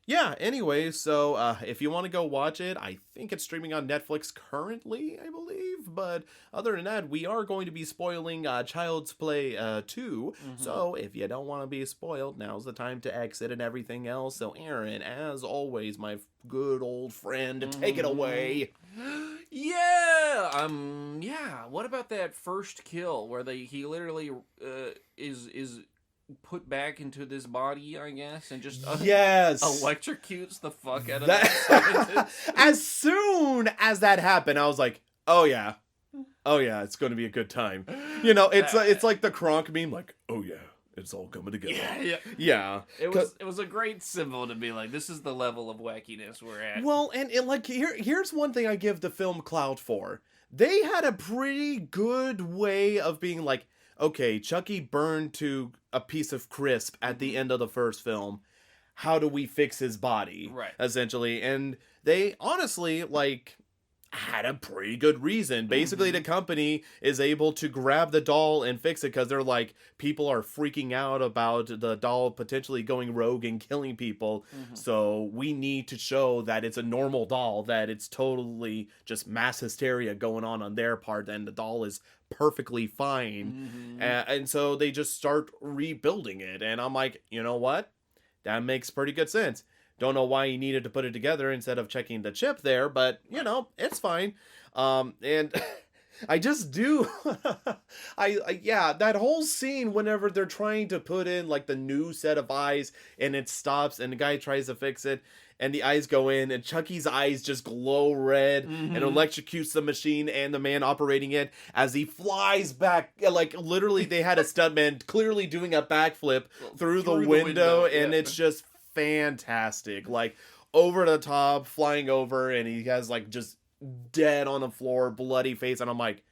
Yeah, anyway, so if you want to go watch it, I think it's streaming on Netflix currently, I believe. But other than that, we are going to be spoiling Child's Play 2. So if you don't want to be spoiled, now's the time to exit and everything else. So Aaron, as always, my good old friend, take it away. Yeah. What about that first kill where he literally is put back into this body, I guess, and just electrocutes the fuck out of that. As soon as that happened, I was like, oh yeah, it's going to be a good time. You know, it's like the Kronk meme, like, oh yeah, it's all coming together. Yeah. It was a great symbol to be like, this is the level of wackiness we're at. Well, and like here's one thing I give the film clout for. They had a pretty good way of being like, okay, Chucky burned to a piece of crisp at the end of the first film. How do we fix his body? Right. Essentially. And they honestly, like, had a pretty good reason. Basically, the company is able to grab the doll and fix it because they're like, people are freaking out about the doll potentially going rogue and killing people. So we need to show that it's a normal doll, that it's totally just mass hysteria going on their part, and the doll is perfectly fine. And so they just start rebuilding it. And I'm like, you know what? That makes pretty good sense. Don't know why he needed to put it together instead of checking the chip there, but you know, it's fine. And I just do. Yeah, that whole scene whenever they're trying to put in like the new set of eyes and it stops and the guy tries to fix it and the eyes go in and Chucky's eyes just glow red and electrocutes the machine and the man operating it as he flies back. Like literally they had a stuntman clearly doing a backflip through the window and it's just fantastic. Like over the top, flying over, and he has like just dead on the floor, bloody face, and I'm like,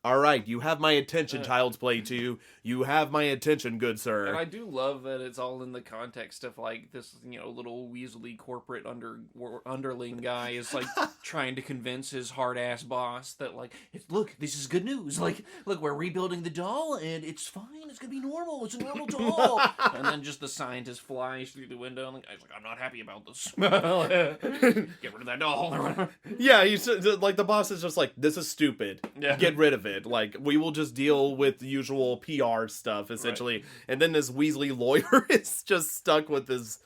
all right, you have my attention, Child's Play 2. You have my attention, good sir. And I do love that it's all in the context of like this, you know, little weaselly corporate underling guy is like trying to convince his hard ass boss that like, look, this is good news. Like, look, we're rebuilding the doll and it's fine. It's gonna be normal. It's a normal doll. And then just the scientist flies through the window and the guy's like, I'm not happy about this. Get rid of that doll. Yeah, he's like the boss is just like, this is stupid. Yeah. Get rid of it. Like, we will just deal with the usual PR stuff, essentially. Right. And then this Weasley lawyer is just stuck with this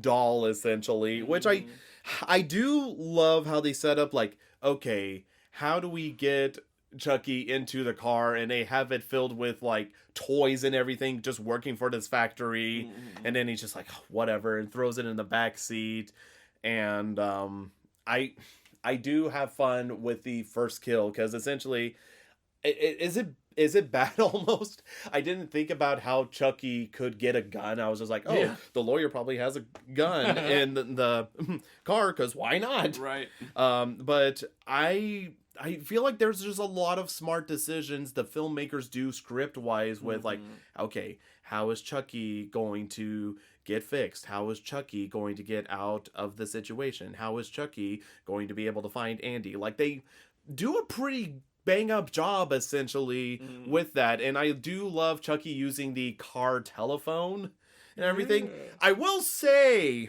doll, essentially. Which I do love how they set up, like, okay, how do we get Chucky into the car? And they have it filled with, like, toys and everything, just working for this factory. And then he's just like, whatever, and throws it in the back seat. And I do have fun with the first kill, because essentially... Is it bad almost? I didn't think about how Chucky could get a gun. I was just like, the lawyer probably has a gun in the car, because why not? Right. But I I feel like there's just a lot of smart decisions the filmmakers do script wise with like, okay, how is Chucky going to get fixed? How is Chucky going to get out of the situation? How is Chucky going to be able to find Andy? Like, they do a pretty bang up job essentially with that. And I do love Chucky using the car telephone and everything. Yeah. I will say,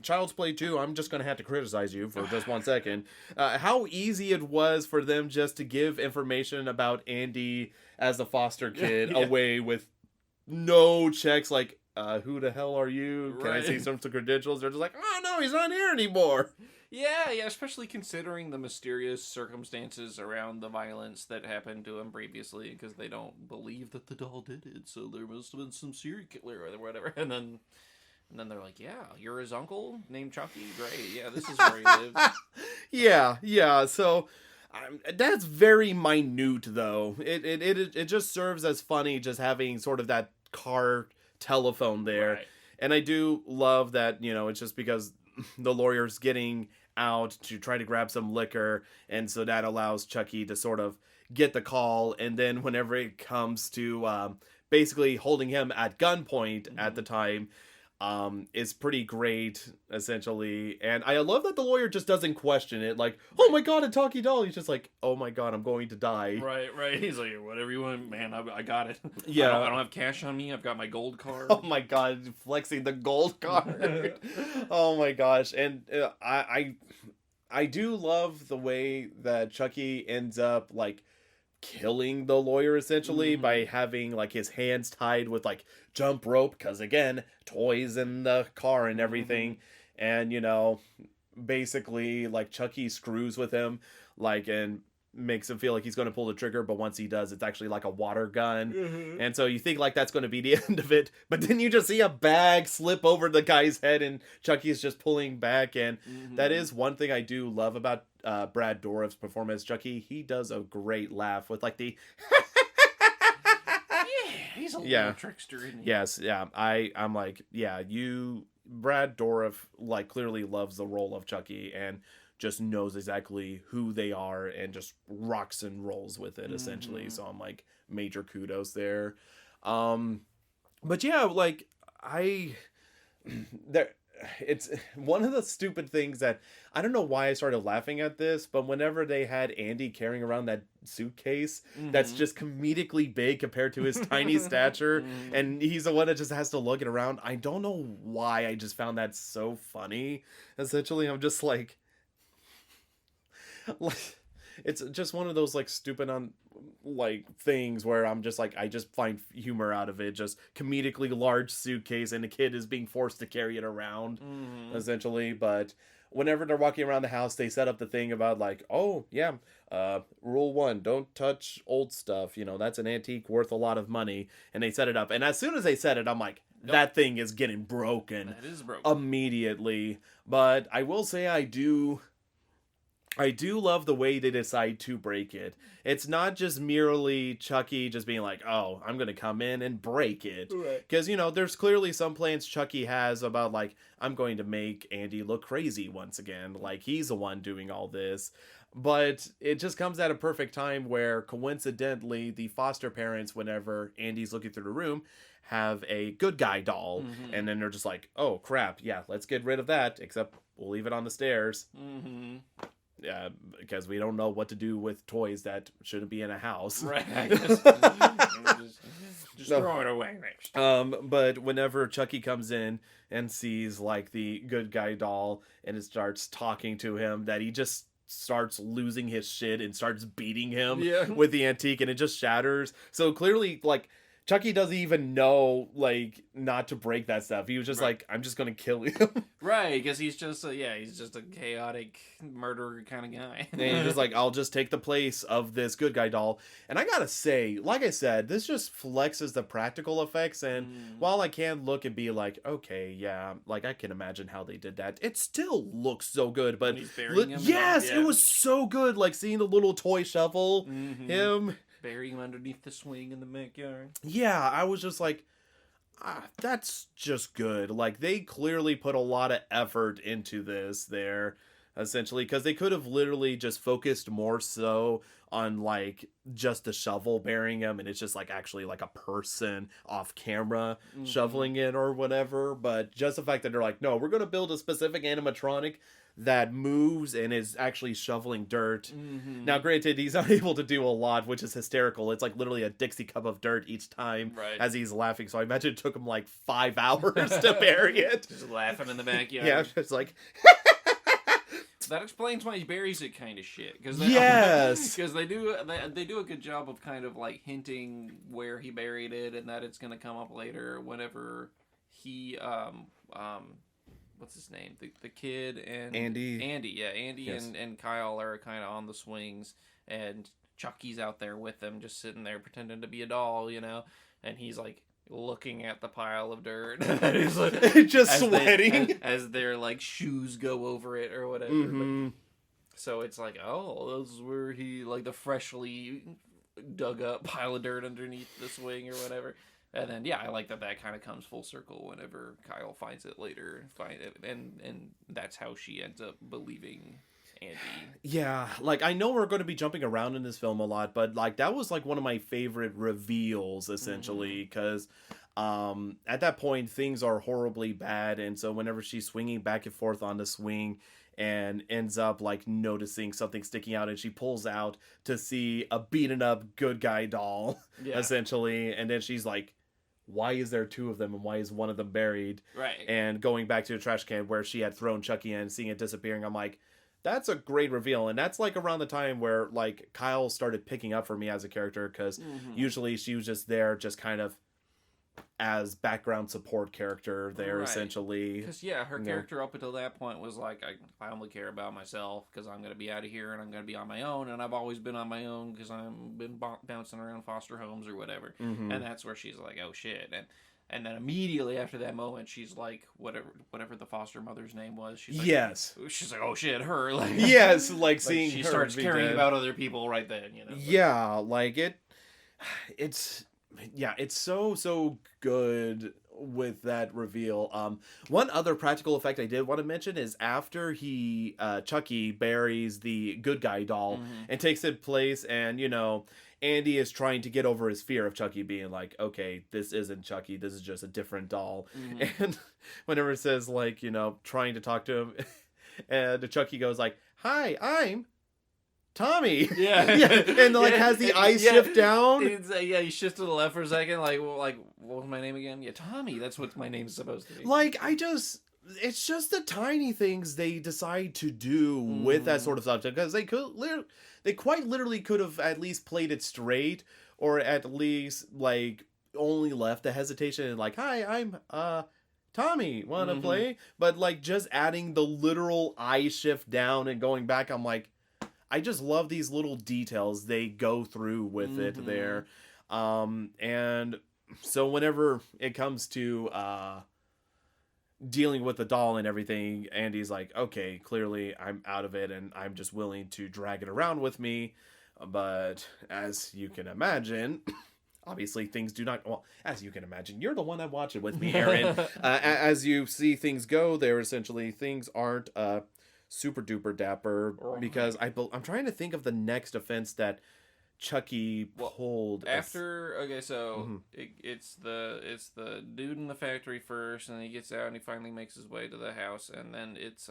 Child's Play 2, I'm just going to have to criticize you for just 1 second. How easy it was for them just to give information about Andy as a foster kid away with no checks, like, who the hell are you? Can I see some credentials? They're just like, oh no, he's not here anymore. Yeah, especially considering the mysterious circumstances around the violence that happened to him previously, because they don't believe that the doll did it, so there must have been some serial killer or whatever. And then they're like, yeah, you're his uncle named Chucky? Great, yeah, this is where he lives. yeah, so that's very minute, though. It just serves as funny, just having sort of that car telephone there. Right. And I do love that, it's just because the lawyer's getting out to try to grab some liquor, and so that allows Chucky to sort of get the call, and then whenever it comes to basically holding him at gunpoint at the time, is pretty great, essentially. And I love that the lawyer just doesn't question it, like, oh my god, a talkie doll. He's just like, oh my god, I'm going to die. Right. He's like, whatever you want, man, I got it. Yeah. I don't have cash on me. I've got my gold card. Oh my god, flexing the gold card. Oh my gosh. And I do love the way that Chucky ends up, like, killing the lawyer essentially by having like his hands tied with like jump rope, because again, toys in the car and everything. And basically like Chucky screws with him, like, and makes him feel like he's going to pull the trigger, but once he does, it's actually like a water gun. And so you think like that's going to be the end of it, but then you just see a bag slip over the guy's head and Chucky's just pulling back. And that is one thing I do love about Brad Dourif's performance. Chucky, he does a great laugh with like the he's a little trickster, isn't he? Yes, yeah. I'm like, yeah, Brad Dourif like clearly loves the role of Chucky and just knows exactly who they are and just rocks and rolls with it essentially. So I'm like, major kudos there. But yeah, like it's one of the stupid things that I don't know why I started laughing at this, but whenever they had Andy carrying around that suitcase that's just comedically big compared to his tiny stature, and he's the one that just has to lug it around. I don't know why, I just found that so funny. Essentially, I'm just like it's just one of those like stupid like things where I'm just like, I just find humor out of it. Just comedically large suitcase and the kid is being forced to carry it around essentially. But whenever they're walking around the house, they set up the thing about like, oh yeah, rule 1, don't touch old stuff, that's an antique worth a lot of money. And they set it up, and as soon as they said it, I'm like, that thing is getting broken. That is broken Immediately. But I will say I do love the way they decide to break it. It's not just merely Chucky just being like, oh, I'm going to come in and break it. Because, there's clearly some plans Chucky has about, like, I'm going to make Andy look crazy once again. Like, he's the one doing all this. But it just comes at a perfect time where, coincidentally, the foster parents, whenever Andy's looking through the room, have a good guy doll. And then they're just like, oh, crap, yeah, let's get rid of that. Except we'll leave it on the stairs. Yeah, because we don't know what to do with toys that shouldn't be in a house. Right. just throw it away. But whenever Chucky comes in and sees like the good guy doll and it starts talking to him, that he just starts losing his shit and starts beating him with the antique, and it just shatters. So clearly, like, Chucky doesn't even know, like, not to break that stuff. He was just like, I'm just going to kill you. Right, because he's just a chaotic murderer kind of guy. And he's just like, I'll just take the place of this good guy doll. And I gotta say, like I said, this just flexes the practical effects. And while I can look and be like, okay, yeah, like, I can imagine how they did that, it still looks so good. But he's burying him, yes, it was so good. Like, seeing the little toy shovel, him... bury him underneath the swing in the backyard. Yeah, I was just like, that's just good. Like, they clearly put a lot of effort into this there. essentially, because they could have literally just focused more so on like just the shovel bearing him, and it's just like actually like a person off camera shoveling it or whatever. But just the fact that they're like, no, we're gonna build a specific animatronic that moves and is actually shoveling dirt. Now granted, he's not able to do a lot, which is hysterical. It's like literally a Dixie cup of dirt each time as he's laughing, so I imagine it took him like 5 hours to bury it. Just laughing in the backyard. Yeah, it's like that explains why he buries it kind of shit. Cause because they do a good job of kind of like hinting where he buried it and that it's gonna come up later whenever he what's his name? The kid and Andy. Andy and Kyle are kind of on the swings, and Chucky's out there with them, just sitting there pretending to be a doll, you know, and he's like looking at the pile of dirt. And he's like, just sweating as their like shoes go over it or whatever. But, so it's like, oh, this is where he like the freshly dug up pile of dirt underneath the swing or whatever. And then, yeah, I like that kind of comes full circle whenever Kyle finds it later. And that's how she ends up believing Andy. Yeah, like, I know we're going to be jumping around in this film a lot, but, like, that was, like, one of my favorite reveals, essentially, because at that point, things are horribly bad, and so whenever she's swinging back and forth on the swing and ends up, like, noticing something sticking out, and she pulls out to see a beaten-up good guy doll, essentially, and then she's like, why is there 2 of them and why is one of them buried? Right. And going back to the trash can where she had thrown Chucky in and seeing it disappearing, I'm like, that's a great reveal. And that's like around the time where like Kyle started picking up for me as a character, because usually she was just there just kind of as background support character there, essentially. Because her character up until that point was like, I only care about myself because I'm going to be out of here and I'm going to be on my own, and I've always been on my own because I've been bouncing around foster homes or whatever. And that's where she's like, oh shit. And then immediately after that moment, she's like, whatever the foster mother's name was. She's like, she's like, oh shit, her. Like, yes, like seeing she her starts caring about other people right then, you know. Yeah, like it's so good with that reveal. One other practical effect I did want to mention is after Chucky buries the good guy doll and takes its place, and you know, Andy is trying to get over his fear of Chucky being like, okay, this isn't Chucky, this is just a different doll. And whenever it says like, you know, trying to talk to him, and Chucky goes like, hi, I'm Tommy. And like has the eyes shift down. He shifts to the left for a second. Like what was my name again? Yeah, Tommy. That's what my name's supposed to be. Like it's just the tiny things they decide to do with that sort of subject, because they quite literally could have at least played it straight, or at least like only left the hesitation and like, hi, I'm Tommy, wanna play? But like just adding the literal eye shift down and going back, I'm like, I just love these little details they go through with it there. And so whenever it comes to dealing with the doll and everything, Andy's like, okay, clearly I'm out of it and I'm just willing to drag it around with me. But as you can imagine, obviously things do not, well, as you can imagine, you're the one that watched it with me, Aaron. As you see things go there, essentially things aren't super duper dapper, because I'm trying to think of the next offense that Chucky pulled after. Okay, so it's the dude in the factory first, and he gets out and he finally makes his way to the house, and then it's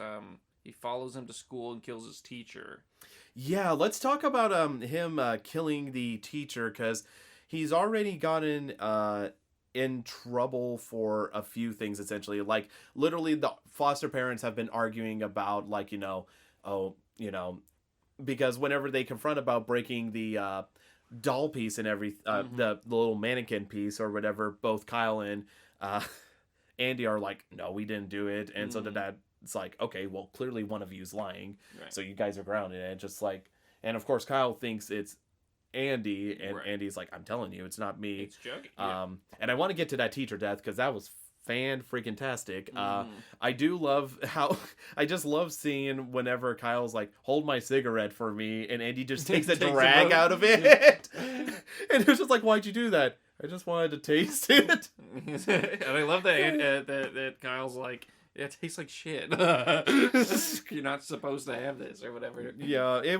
he follows him to school and kills his teacher. Yeah, let's talk about him killing the teacher, because he's already gotten in trouble for a few things, essentially. Like, literally, the foster parents have been arguing about, like, you know, because whenever they confront about breaking the doll piece and the little mannequin piece or whatever, both Kyle and Andy are like, no, we didn't do it. And so the dad's like, okay, well, clearly one of you is lying. Right. So you guys are grounded. And just like, and of course, Kyle thinks it's Andy, and Andy's like, I'm telling you, it's not me. It's Chucky. And I want to get to that teacher death, because that was fan-freaking-tastic. I do love how I just love seeing whenever Kyle's like, hold my cigarette for me, and Andy just takes a drag out of it. And it was just like, why'd you do that? I just wanted to taste it. And I love that Kyle's like, Yeah, it tastes like shit. You're not supposed to have this or whatever. Yeah, that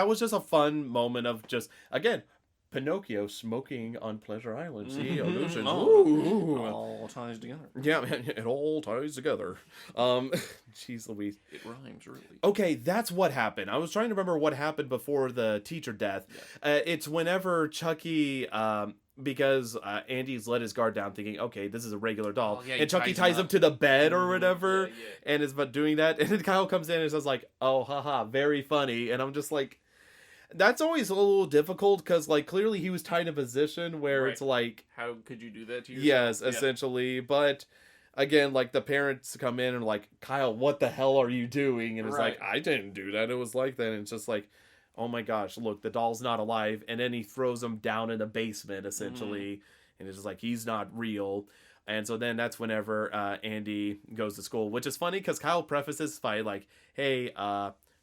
was just a fun moment of just, again, Pinocchio smoking on Pleasure Island. See, illusions. Ooh. All ties together. Yeah, it all ties together. Jeez Louise. It rhymes, really. Okay, that's what happened. I was trying to remember what happened before the teacher death. Yeah. It's whenever Chucky, because Andy's let his guard down thinking, okay, this is a regular doll. Oh, yeah, and Chucky ties him to the bed or whatever, and is about doing that. And then Kyle comes in and says like, oh, haha, very funny. And I'm just like, that's always a little difficult because, like, clearly he was tied in a position where it's like... How could you do that to yourself? Yes, essentially. But, again, like, the parents come in and like, Kyle, what the hell are you doing? And it's like, I didn't do that. It was like that. And it's just like, oh my gosh, look, the doll's not alive. And then he throws him down in the basement, essentially. And it's just like, he's not real. And so then that's whenever Andy goes to school. Which is funny because Kyle prefaces by like, hey,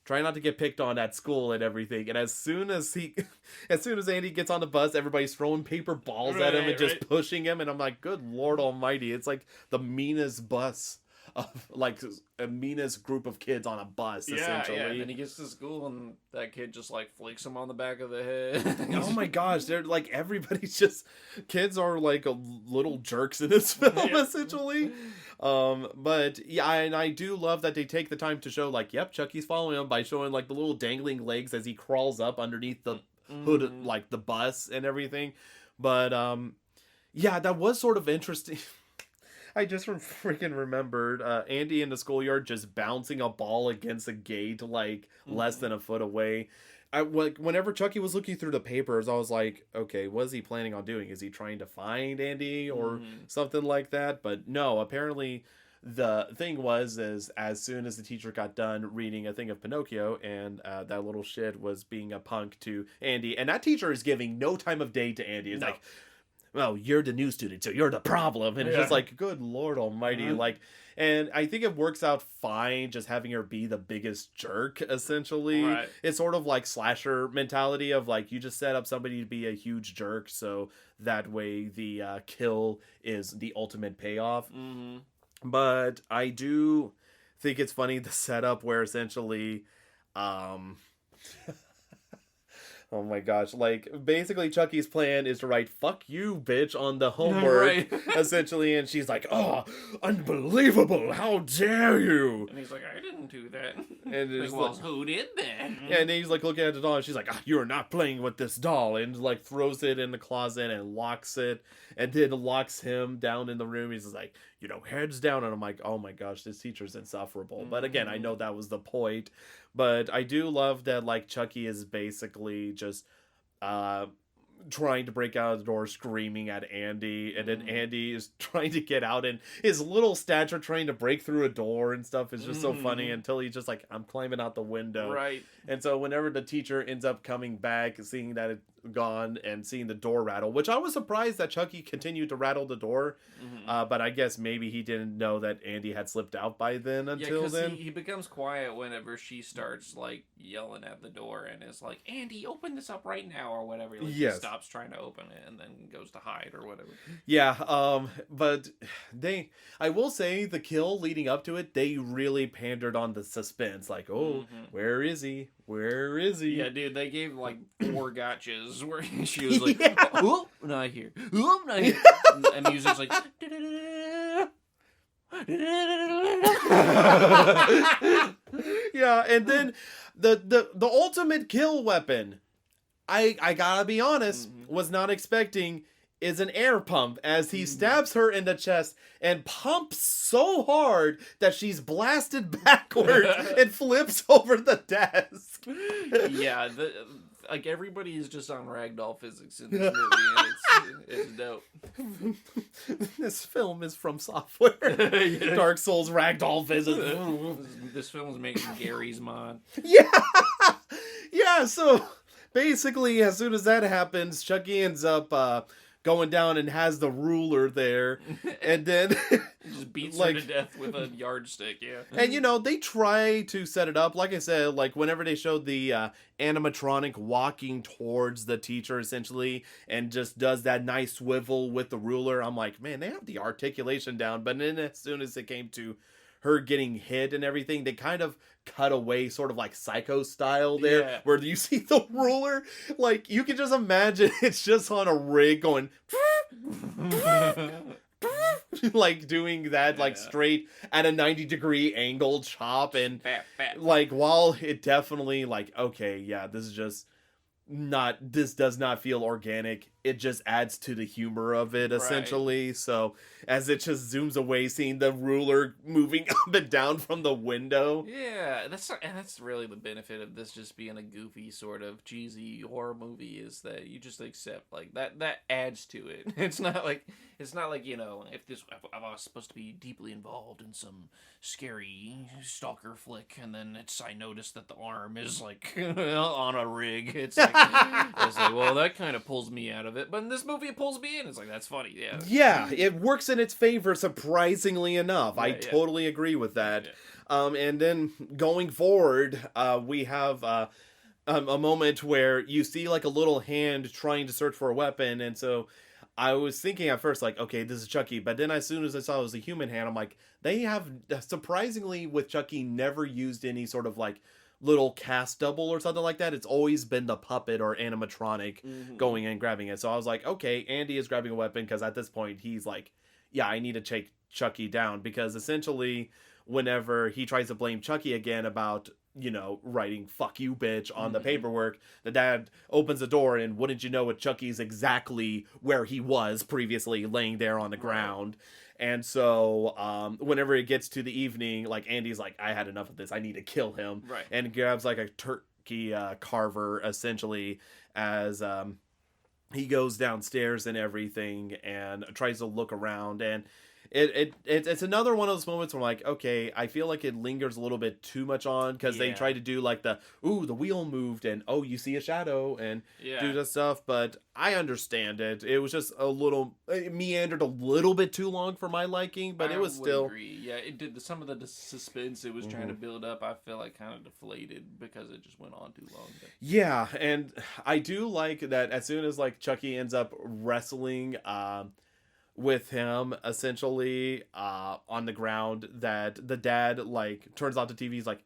try not to get picked on at school and everything. And as soon as Andy gets on the bus, everybody's throwing paper balls at him and just pushing him. And I'm like, good Lord Almighty. It's like the meanest bus of like a meanest group of kids on a bus, essentially. Yeah, and then he gets to school and that kid just like flicks him on the back of the head. Oh my gosh, they're like, everybody's just, kids are like little jerks in this film, essentially. But yeah, and I do love that they take the time to show like, yep, Chucky's following him by showing like the little dangling legs as he crawls up underneath the hood, like the bus and everything. But yeah, that was sort of interesting. I just freaking remembered Andy in the schoolyard just bouncing a ball against a gate like less than a foot away. Whenever Chucky was looking through the papers, I was like, okay, what is he planning on doing? Is he trying to find Andy or something like that? But no, apparently the thing is as soon as the teacher got done reading a thing of Pinocchio and that little shit was being a punk to Andy, and that teacher is giving no time of day to Andy. It's like, well, you're the new student, so you're the problem. And it's just like, good Lord Almighty. Like, and I think it works out fine just having her be the biggest jerk, essentially. Right. It's sort of like slasher mentality of like, you just set up somebody to be a huge jerk, so that way the kill is the ultimate payoff. But I do think it's funny, the setup where essentially... Oh my gosh, like, basically Chucky's plan is to write, fuck you, bitch, on the homework, essentially, and she's like, oh, unbelievable, how dare you? And he's like, I didn't do that. And it's like, well, who did that? Yeah, and then he's like looking at the doll, and she's like, you're not playing with this doll, and like throws it in the closet and locks it, and then locks him down in the room. He's just like, heads down, and I'm like, oh my gosh, this teacher's insufferable. But again, I know that was the point. But I do love that, like, Chucky is basically just trying to break out of the door, screaming at Andy, and then Andy is trying to get out, and his little stature trying to break through a door and stuff is just so funny until he's just like, I'm climbing out the window. Right. And so whenever the teacher ends up coming back, seeing that it's gone and seeing the door rattle, which I was surprised that Chucky continued to rattle the door, but I guess maybe he didn't know that Andy had slipped out by then until then. He becomes quiet whenever she starts like yelling at the door and is like, Andy, open this up right now or whatever. Like, he stops trying to open it and then goes to hide or whatever. Yeah, but I will say the kill leading up to it, they really pandered on the suspense. Like, oh, where is he? Where is he? Yeah, dude, they gave like 4 gotchas where she was like, oh, not here. Oh, not here. And music's like, yeah, and then the ultimate kill weapon, I gotta be honest, was not expecting, is an air pump as he stabs her in the chest and pumps so hard that she's blasted backward and flips over the desk. Yeah, like everybody is just on ragdoll physics in this movie, and it's dope. This film is from software. Dark Souls ragdoll physics. This film is making Gary's mod. Yeah, so basically as soon as that happens, Chucky ends up going down and has the ruler there, and then just beats her to death with a yardstick. And they try to set it up, like I said, like whenever they showed the animatronic walking towards the teacher essentially and just does that nice swivel with the ruler, I'm like, man, they have the articulation down. But then as soon as it came to her getting hit and everything, they kind of cut away sort of like Psycho style there, Yeah. where you see the ruler, like you can just imagine it's just on a rig going like doing that like straight at a 90-degree angle chop, and like while it definitely like, okay, yeah, this does not feel organic, it just adds to the humor of it essentially. So as it just zooms away, seeing the ruler moving up and down from the window, that's really the benefit of this just being a goofy sort of cheesy horror movie, is that you just accept like that adds to it. It's not like if I was supposed to be deeply involved in some scary stalker flick, and then I noticed that the arm is like on a rig. It's like, well, that kind of pulls me out of it. But in this movie, it pulls me in. It's like, that's funny. Yeah, it works in its favor, surprisingly enough. I totally agree with that. And then going forward, we have a moment where you see like a little hand trying to search for a weapon, and so I was thinking at first, like, okay, this is Chucky. But then as soon as I saw it was a human hand, I'm like, they have, surprisingly, with Chucky, never used any sort of, like, little cast double or something like that. It's always been the puppet or animatronic going in and grabbing it. So I was like, okay, Andy is grabbing a weapon, because at this point, he's like, yeah, I need to take Chucky down. Because essentially, whenever he tries to blame Chucky again about, writing "fuck you, bitch" on the paperwork, the dad opens the door, and wouldn't you know it, Chucky's exactly where he was previously, laying there on the ground. And so whenever it gets to the evening, like, Andy's like, I had enough of this, I need to kill him. And grabs like a turkey carver essentially, as he goes downstairs and everything and tries to look around. And it's another one of those moments where I'm like, okay, I feel like it lingers a little bit too much on, because they try to do like the wheel moved, and you see a shadow, and do that stuff. But I understand it. It was just it meandered a little bit too long for my liking, but it was still. Agree. Yeah, it did. Some of the suspense it was trying to build up, I feel like kind of deflated because it just went on too long. But. Yeah, and I do like that as soon as like Chucky ends up wrestling with him essentially on the ground, that the dad like turns off the TV. He's like,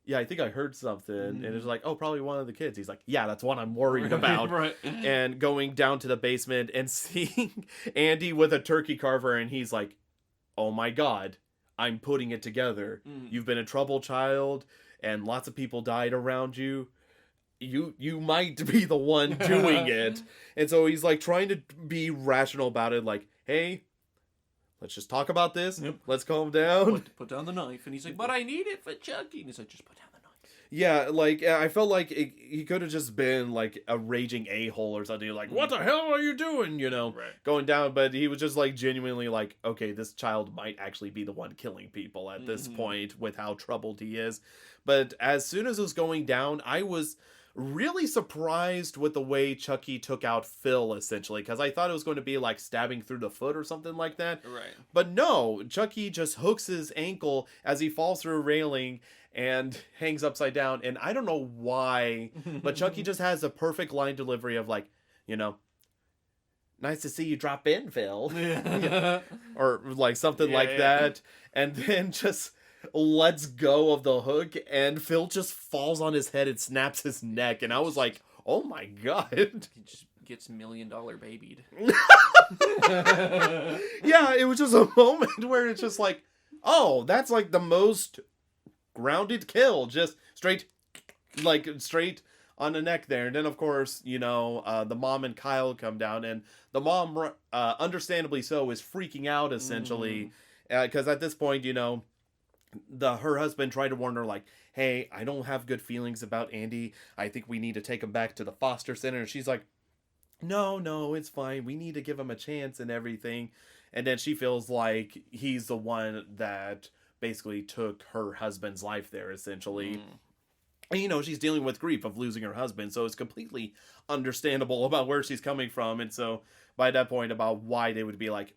yeah, I think I heard something. And it's like, oh, probably one of the kids. He's like, yeah, that's what I'm worried about. And going down to the basement and seeing Andy with a turkey carver, and he's like, oh my God, I'm putting it together. You've been a troubled child, and lots of people died around you. You might be the one doing it. And so he's like trying to be rational about it, like, hey, let's just talk about this. Let's calm down. Put down the knife. And he's like, but I need it for Chucky. And he's like, just put down the knife. Yeah, like, I felt like he could have just been like a raging a-hole or something, like, what the hell are you doing, going down. But he was just like genuinely like, okay, this child might actually be the one killing people at this point with how troubled he is. But as soon as it was going down, I was really surprised with the way Chucky took out Phil, essentially, because I thought it was going to be like stabbing through the foot or something like that. But no, Chucky just hooks his ankle as he falls through a railing and hangs upside down. And I don't know why, but Chucky just has a perfect line delivery of like, nice to see you drop in, Phil. Or like something like that. And then just lets go of the hook, and Phil just falls on his head and snaps his neck. And I was like, oh my God. He just gets $1 million babied. Yeah, it was just a moment where it's just like, oh, that's like the most grounded kill. Just straight on the neck there. And then, of course, the mom and Kyle come down, and the mom, understandably so, is freaking out, essentially. Because at this point, her husband tried to warn her, like, hey, I don't have good feelings about Andy. I think we need to take him back to the foster center. And she's like, no, it's fine. We need to give him a chance and everything. And then she feels like he's the one that basically took her husband's life there, essentially. And, she's dealing with grief of losing her husband. So it's completely understandable about where she's coming from. And so by that point, about why they would be like,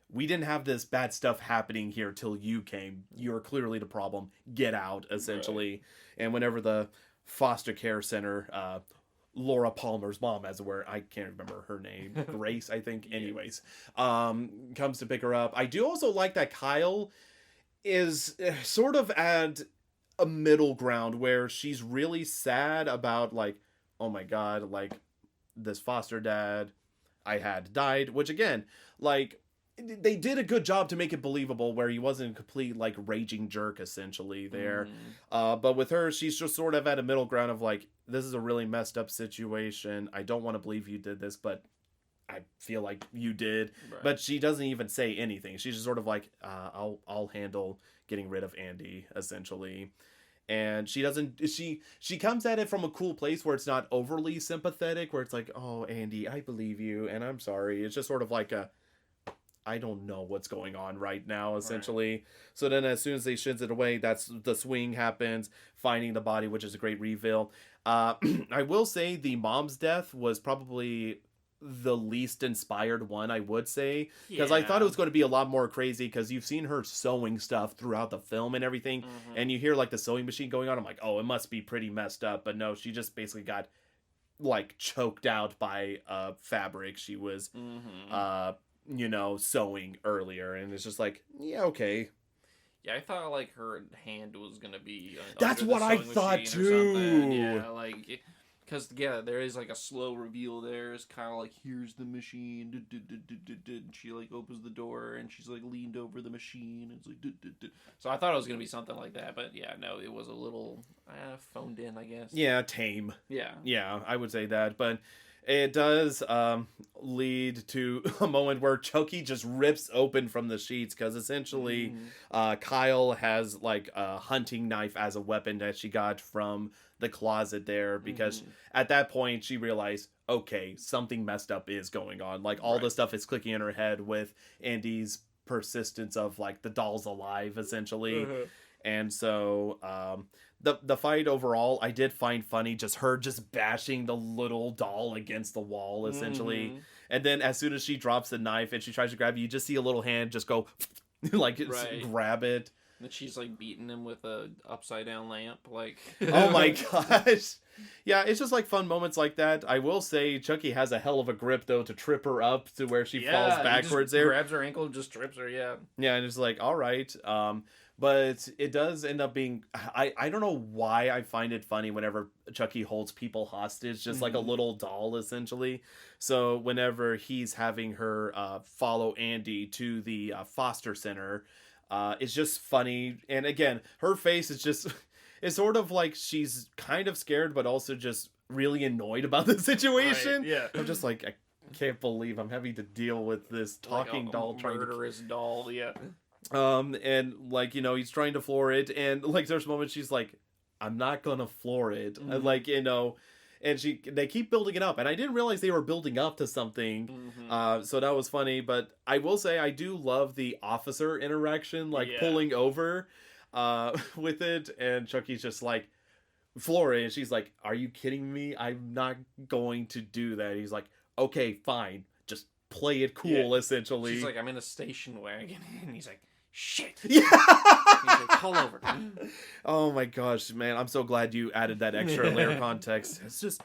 we didn't have this bad stuff happening here till you came. You're clearly the problem. Get out, essentially. And whenever the foster care center, Laura Palmer's mom, as it were, I can't remember her name, Grace, I think. Anyways, comes to pick her up. I do also like that Kyle is sort of at a middle ground where she's really sad about like, oh my god, like this foster dad I had died, which again, like they did a good job to make it believable where he wasn't a complete like raging jerk essentially there. But with her, she's just sort of at a middle ground of like, this is a really messed up situation. I don't want to believe you did this, but I feel like you did. Right. But she doesn't even say anything. She's just sort of like, I'll handle getting rid of Andy essentially. And she doesn't, she comes at it from a cool place where it's not overly sympathetic, where it's like, oh Andy, I believe you and I'm sorry. It's just sort of like a, I don't know what's going on right now, essentially. Right. So then as soon as they shins it away, that's the swing happens, finding the body, which is a great reveal. I will say the mom's death was probably the least inspired one, I would say. Because I thought it was going to be a lot more crazy, because you've seen her sewing stuff throughout the film and everything, and you hear like the sewing machine going on. I'm like, oh, it must be pretty messed up. But no, she just basically got like choked out by fabric she was sewing earlier, and it's just like, yeah, okay. Yeah, I thought like her hand was gonna be. That's what I thought too. Yeah, like, because there is like a slow reveal there. It's kind of like, here's the machine. And she like opens the door and she's like leaned over the machine. And it's like. So I thought it was gonna be something like that, but yeah, no, it was a little phoned in, I guess. Yeah, tame. Yeah, I would say that, but. It does lead to a moment where Chucky just rips open from the sheets, because essentially Kyle has like a hunting knife as a weapon that she got from the closet there, because at that point she realized, okay, something messed up is going on. Like all the stuff is clicking in her head with Andy's persistence of like the doll's alive essentially. And so the fight overall, I did find funny, just her just bashing the little doll against the wall essentially. And then as soon as she drops the knife and she tries to grab you just see a little hand just go like grab it. And she's like beating him with a upside down lamp, like. Oh my gosh. Yeah, it's just like fun moments like that. I will say Chucky has a hell of a grip though to trip her up to where she falls backwards there. Grabs her ankle, just trips her, yeah. Yeah, and it's like, all right. But it does end up being, I don't know why I find it funny whenever Chucky holds people hostage, just like a little doll, essentially. So whenever he's having her follow Andy to the foster center, it's just funny. And again, her face is just, it's sort of like she's kind of scared, but also just really annoyed about the situation. Right, yeah. I'm just like, I can't believe I'm having to deal with this talking like doll. Murderous doll, yeah. And like, he's trying to floor it, and like there's moments she's like, I'm not gonna floor it. And like, and they keep building it up, and I didn't realize they were building up to something. So that was funny. But I will say I do love the officer interaction, like pulling over with it, and Chucky's just like, floor it, and she's like, are you kidding me? I'm not going to do that. He's like, okay, fine, just play it cool, essentially. She's like, I'm in a station wagon, and he's like, shit. Yeah. He's like, pull over. Oh my gosh, man, I'm so glad you added that extra layer of context. It's just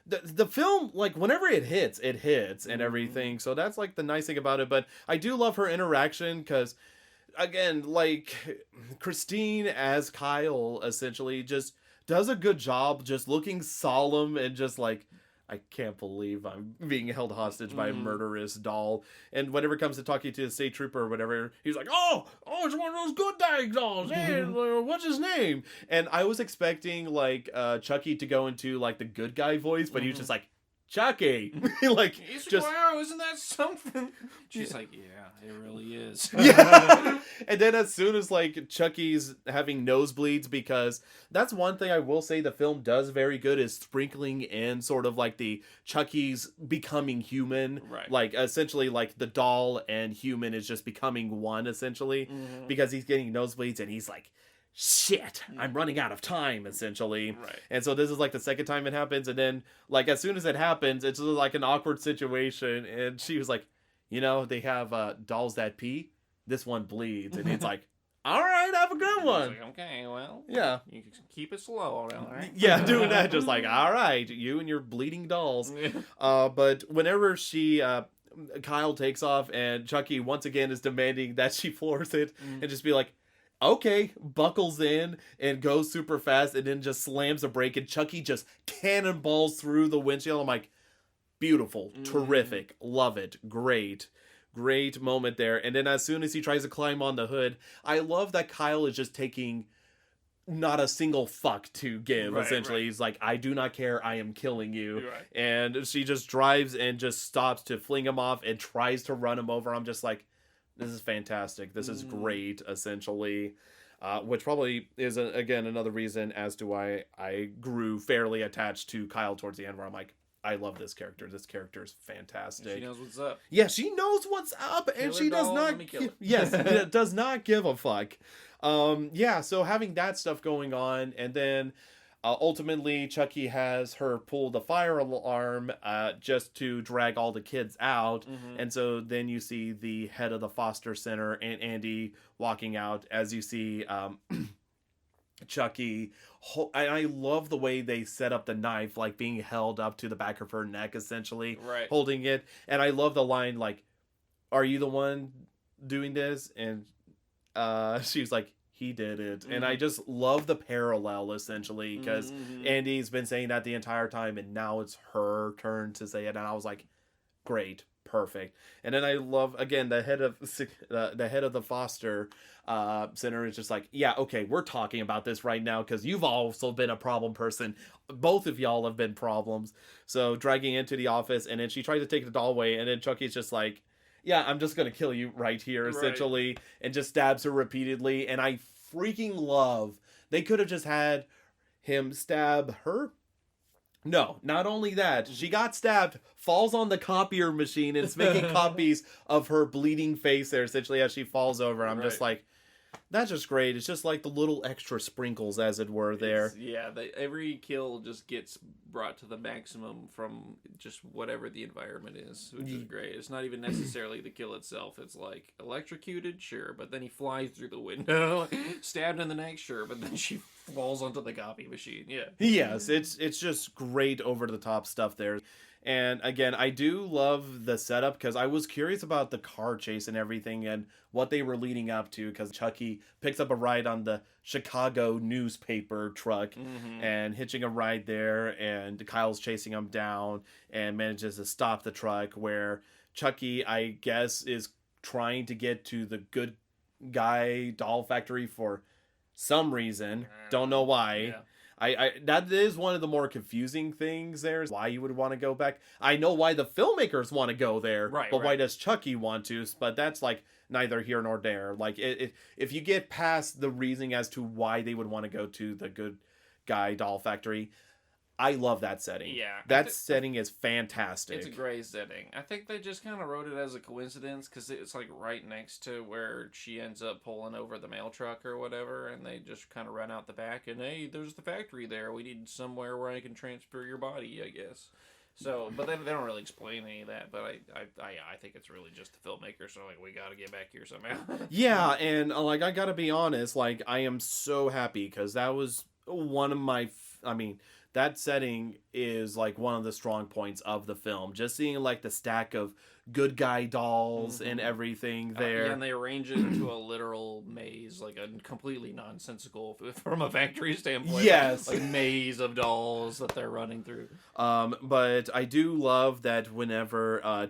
the film, like whenever it hits and everything. So that's like the nice thing about it. But I do love her interaction, because again, like Christine as Kyle essentially just does a good job just looking solemn and just like, I can't believe I'm being held hostage by a murderous doll. And whenever it comes to talking to the state trooper or whatever, he's like, oh, it's one of those good dang dolls. Hey, what's his name? And I was expecting like Chucky to go into like the good guy voice, but he was just like, Chucky. Like, he's just, wow, isn't that something? She's like, yeah, it really is. Yeah. And then as soon as like Chucky's having nosebleeds, because that's one thing I will say the film does very good, is sprinkling in sort of like the Chucky's becoming human. Right. Like essentially like the doll and human is just becoming one essentially, because he's getting nosebleeds and he's like, shit, I'm running out of time, essentially. Right. And so this is like the second time it happens, and then like as soon as it happens, it's like an awkward situation, and she was like, they have dolls that pee, this one bleeds, and it's like, all right, have a good one. Like, okay, well, yeah, you can keep it slow, all right? Yeah, doing that, just like, all right, you and your bleeding dolls. But whenever she Kyle takes off, and Chucky once again is demanding that she floors it, and just be like, okay, buckles in and goes super fast and then just slams a brake and Chucky just cannonballs through the windshield. I'm like, beautiful, terrific, love it, great moment there. And then as soon as he tries to climb on the hood, I love that Kyle is just taking not a single fuck to give. Right, Essentially, right. he's like, I do not care, I am killing you. Right. And she just drives and just stops to fling him off and tries to run him over. I'm just like, this is fantastic, this is great, essentially. Which probably is again another reason as to why I grew fairly attached to Kyle towards the end, where I'm like, I love this character. This character is fantastic. She knows what's up. Yeah, she knows what's up, and Kill she her does doll, not. let me kill her. Yes, does not give a fuck. Yeah. So having that stuff going on, and then ultimately Chucky has her pull the fire alarm just to drag all the kids out, and so then you see the head of the foster center and Andy walking out as you see. Chucky, I love the way they set up the knife, like being held up to the back of her neck, essentially, Right. holding it. And I love the line, like, "Are you the one doing this?" And she's like, "He did it." And I just love the parallel, essentially, because Andy's been saying that the entire time, and now it's her turn to say it. And I was like, great, perfect. And then I love, again, the head of the foster center is just like, yeah, okay, we're talking about this right now because you've also been a problem person. Both of y'all have been problems. So dragging into the office, and then she tries to take the doll away, and then Chucky's just like, yeah, I'm just gonna kill you right here, essentially, and just stabs her repeatedly. And I freaking love, they could have just had him stab her. No, not only that, she got stabbed, falls on the copier machine, and is making copies of her bleeding face there, essentially, as she falls over. I'm just like, that's just great. It's just like the little extra sprinkles, as it were, there. Every kill just gets brought to the maximum from just whatever the environment is, which is great. It's not even necessarily the kill itself. It's like electrocuted, sure, but then he flies through the window. Stabbed in the neck, sure, but then she falls onto the copy machine. Yeah. Yes, it's just great over the top stuff there. And again, I do love the setup because I was curious about the car chase and everything and what they were leading up to, because Chucky picks up a ride on the Chicago newspaper truck and hitching a ride there, and Kyle's chasing him down and manages to stop the truck, where Chucky, I guess, is trying to get to the good guy doll factory for some reason. Don't know why. Yeah. I that is one of the more confusing things there, is why you would want to go back. I know why the filmmakers want to go there, but why does Chucky want to? But that's like neither here nor there. Like if you get past the reasoning as to why they would want to go to the good guy doll factory, I love that setting. Yeah. That setting is fantastic. It's a great setting. I think they just kind of wrote it as a coincidence because it's like right next to where she ends up pulling over the mail truck or whatever, and they just kind of run out the back and, hey, there's the factory there. We need somewhere where I can transfer your body, I guess. So, but they don't really explain any of that. But I think it's really just the filmmakers. So like, we got to get back here somehow. Yeah, and like I gotta be honest, like I am so happy because that was one of my. That setting is like one of the strong points of the film. Just seeing like the stack of good guy dolls and everything there. Yeah, and they arrange it into a literal maze, like a completely nonsensical, from a factory standpoint. Yes. Like maze of dolls that they're running through. But I do love that whenever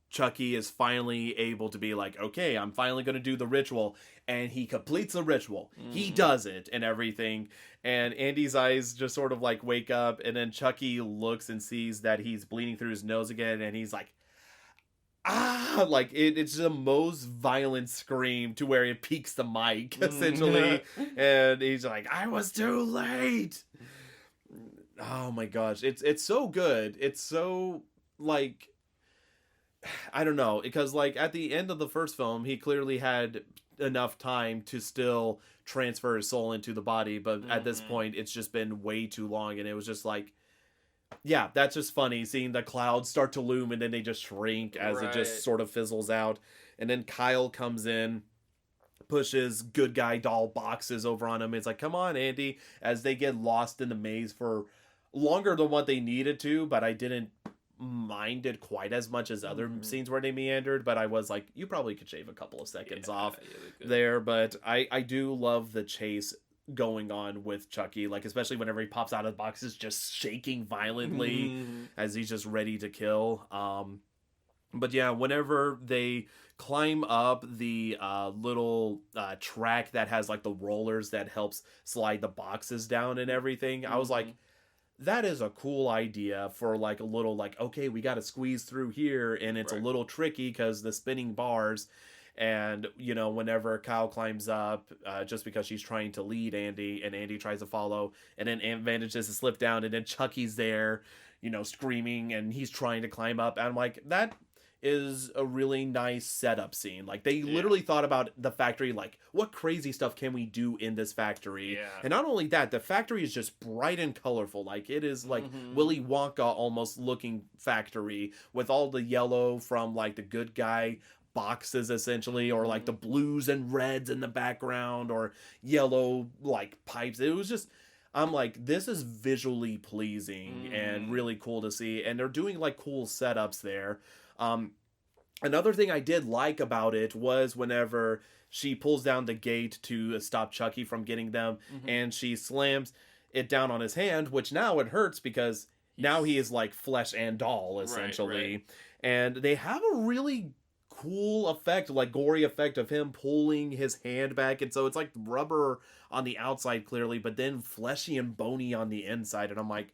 Chucky is finally able to be like, okay, I'm finally going to do the ritual, and he completes the ritual. He does it and everything, and Andy's eyes just sort of like wake up, and then Chucky looks and sees that he's bleeding through his nose again, and he's like, ah, like it's the most violent scream to where it peaks the mic, essentially, and he's like, I was too late. Oh my gosh, it's so good. It's so like, I don't know, because like at the end of the first film, he clearly had enough time to still transfer his soul into the body, but at this point, it's just been way too long, and it was just like, yeah, that's just funny seeing the clouds start to loom and then they just shrink as it just sort of fizzles out, and then Kyle comes in, pushes good guy doll boxes over on him. It's like, come on, Andy, as they get lost in the maze for longer than what they needed to, but I didn't mind it quite as much as other scenes where they meandered, but I was like, you probably could shave a couple of seconds off there. But I do love the chase going on with Chucky, like especially whenever he pops out of the boxes, just shaking violently as he's just ready to kill. But yeah, whenever they climb up the little track that has like the rollers that helps slide the boxes down and everything, I was like, that is a cool idea for like a little like, okay, we got to squeeze through here, and it's a little tricky because the spinning bars. And, you know, whenever Coale climbs up, just because she's trying to lead Andy, and Andy tries to follow, and then Aunt manages to slip down, and then Chucky's there, you know, screaming, and he's trying to climb up. And I'm like, that is a really nice setup scene. Like, they literally thought about the factory, like, what crazy stuff can we do in this factory? Yeah. And not only that, the factory is just bright and colorful. Like, it is like Willy Wonka almost looking factory, with all the yellow from, like, the good guy boxes essentially, or like the blues and reds in the background, or yellow like pipes. It was just, I'm like, this is visually pleasing and really cool to see, and they're doing like cool setups there. Another thing I did like about it was whenever she pulls down the gate to stop Chucky from getting them, and she slams it down on his hand, which now it hurts because now he is like flesh and doll essentially. And they have a really cool effect, like gory effect, of him pulling his hand back, and so it's like rubber on the outside clearly, but then fleshy and bony on the inside. And I'm like,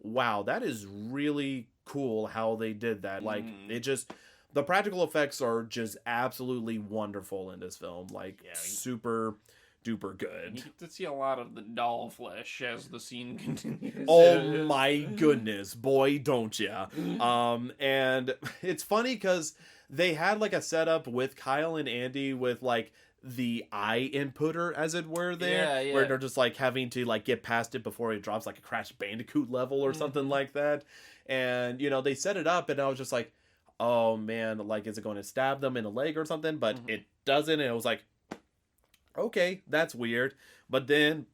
wow, that is really cool how they did that. Like, it just, the practical effects are just absolutely wonderful in this film, like super duper good. You get to see a lot of the doll flesh as the scene continues. Oh my goodness, boy, don't ya. And it's funny because they had like a setup with Kyle and Andy with like the eye inputter, as it were, there, where they're just like having to like get past it before it drops, like a Crash Bandicoot level or something like that. And, you know, they set it up, and I was just like, oh man, like, is it going to stab them in the leg or something? But it doesn't, and it was like, okay, that's weird. But then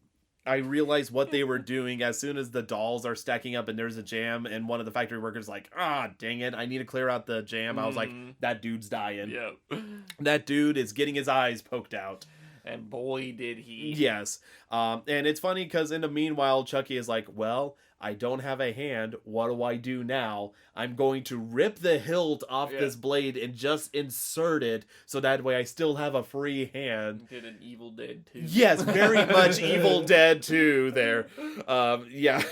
I realized what they were doing as soon as the dolls are stacking up and there's a jam, and one of the factory workers like, dang it, I need to clear out the jam. I was like, that dude's dying. Yep. That dude is getting his eyes poked out. And boy, did he. Yes. And it's funny because in the meanwhile, Chucky is like, well, I don't have a hand. What do I do now? I'm going to rip the hilt off this blade and just insert it, so that way I still have a free hand. Did an Evil Dead 2. Yes, very much Evil Dead 2 there.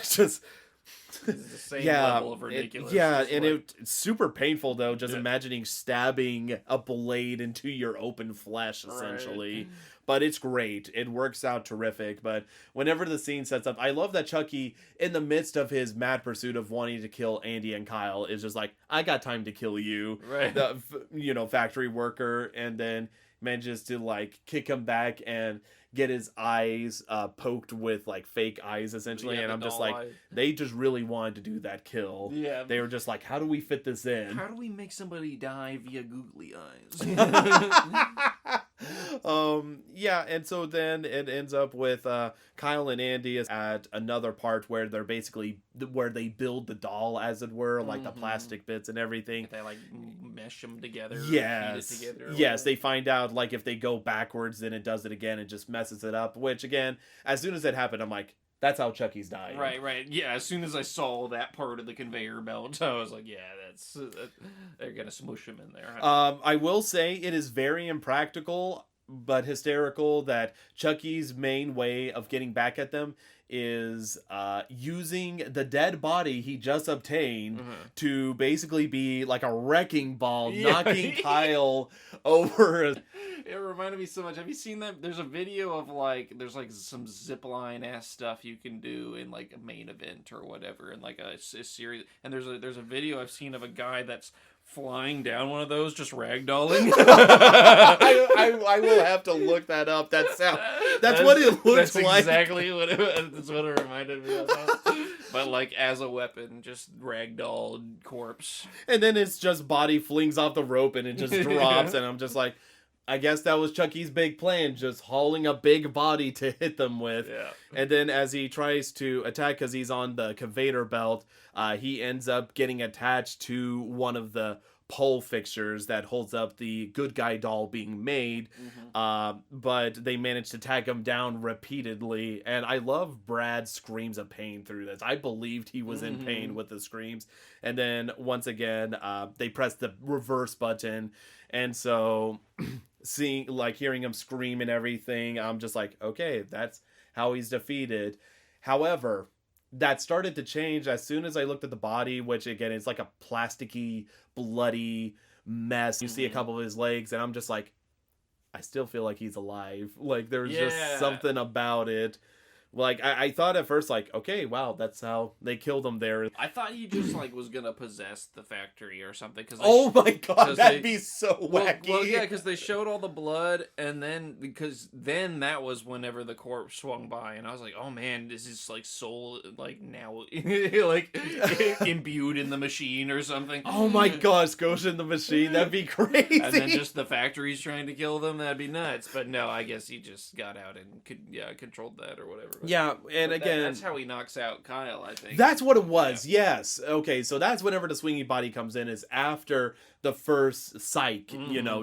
Just... It's the same level of ridiculous. And it's super painful, though, just imagining stabbing a blade into your open flesh, essentially. Right. But it's great. It works out terrific. But whenever the scene sets up, I love that Chucky, in the midst of his mad pursuit of wanting to kill Andy and Kyle, is just like, I got time to kill you, the factory worker, and then manages to like kick him back and get his eyes poked with like fake eyes, essentially. And I'm just like, they just really wanted to do that kill. Yeah, they were just like, how do we fit this in? How do we make somebody die via googly eyes? And so then it ends up with Kyle and Andy is at another part where they're basically where they build the doll, as it were, like the plastic bits and everything. They like mesh them together. Yes. Feed it together, yes. They find out like if they go backwards, then it does it again and just messes it up. Which again, as soon as it happened, I'm like, that's how Chucky's dying. Right. Yeah, as soon as I saw that part of the conveyor belt, I was like, yeah, they're going to smoosh him in there. I will say it is very impractical, but hysterical, that Chucky's main way of getting back at them is using the dead body he just obtained to basically be like a wrecking ball, knocking Kyle over. It reminded me so much. Have you seen that? There's a video of like, there's like some zipline ass stuff you can do in like a main event or whatever, in like a series. And there's a video I've seen of a guy that's flying down one of those, just ragdolling. I will have to look that up. That's what it looks like. That's exactly what it reminded me of. But like as a weapon, just ragdoll corpse. And then it's just body flings off the rope and it just drops, and I'm just like, I guess that was Chucky's big plan, just hauling a big body to hit them with. Yeah. And then as he tries to attack, because he's on the conveyor belt, he ends up getting attached to one of the pole fixtures that holds up the good guy doll being made. But they managed to tag him down repeatedly. And I love Brad's screams of pain through this. I believed he was in pain with the screams. And then once again, they press the reverse button. And so hearing him scream and everything, I'm just like, okay, that's how he's defeated. However, that started to change as soon as I looked at the body, which again is like a plasticky, bloody mess. You see a couple of his legs, and I'm just like, I still feel like he's alive. Like, there's just something about it. Like, I thought at first, like, okay, wow, that's how they killed him there. I thought he just, like, was gonna possess the factory or something. Oh my god, that'd be so wacky. Well, yeah, because they showed all the blood, and then, that was whenever the corpse swung by, and I was like, oh man, is his, like, soul, like, now, like, imbued in the machine or something? Oh my gosh, goes in the machine, that'd be crazy. And then just the factory's trying to kill them, that'd be nuts. But no, I guess he just got out and controlled that or whatever. Yeah, and again... That's how he knocks out Coale, I think. That's what it was, yes. Okay, so that's whenever the swinging body comes in, is after the first psych,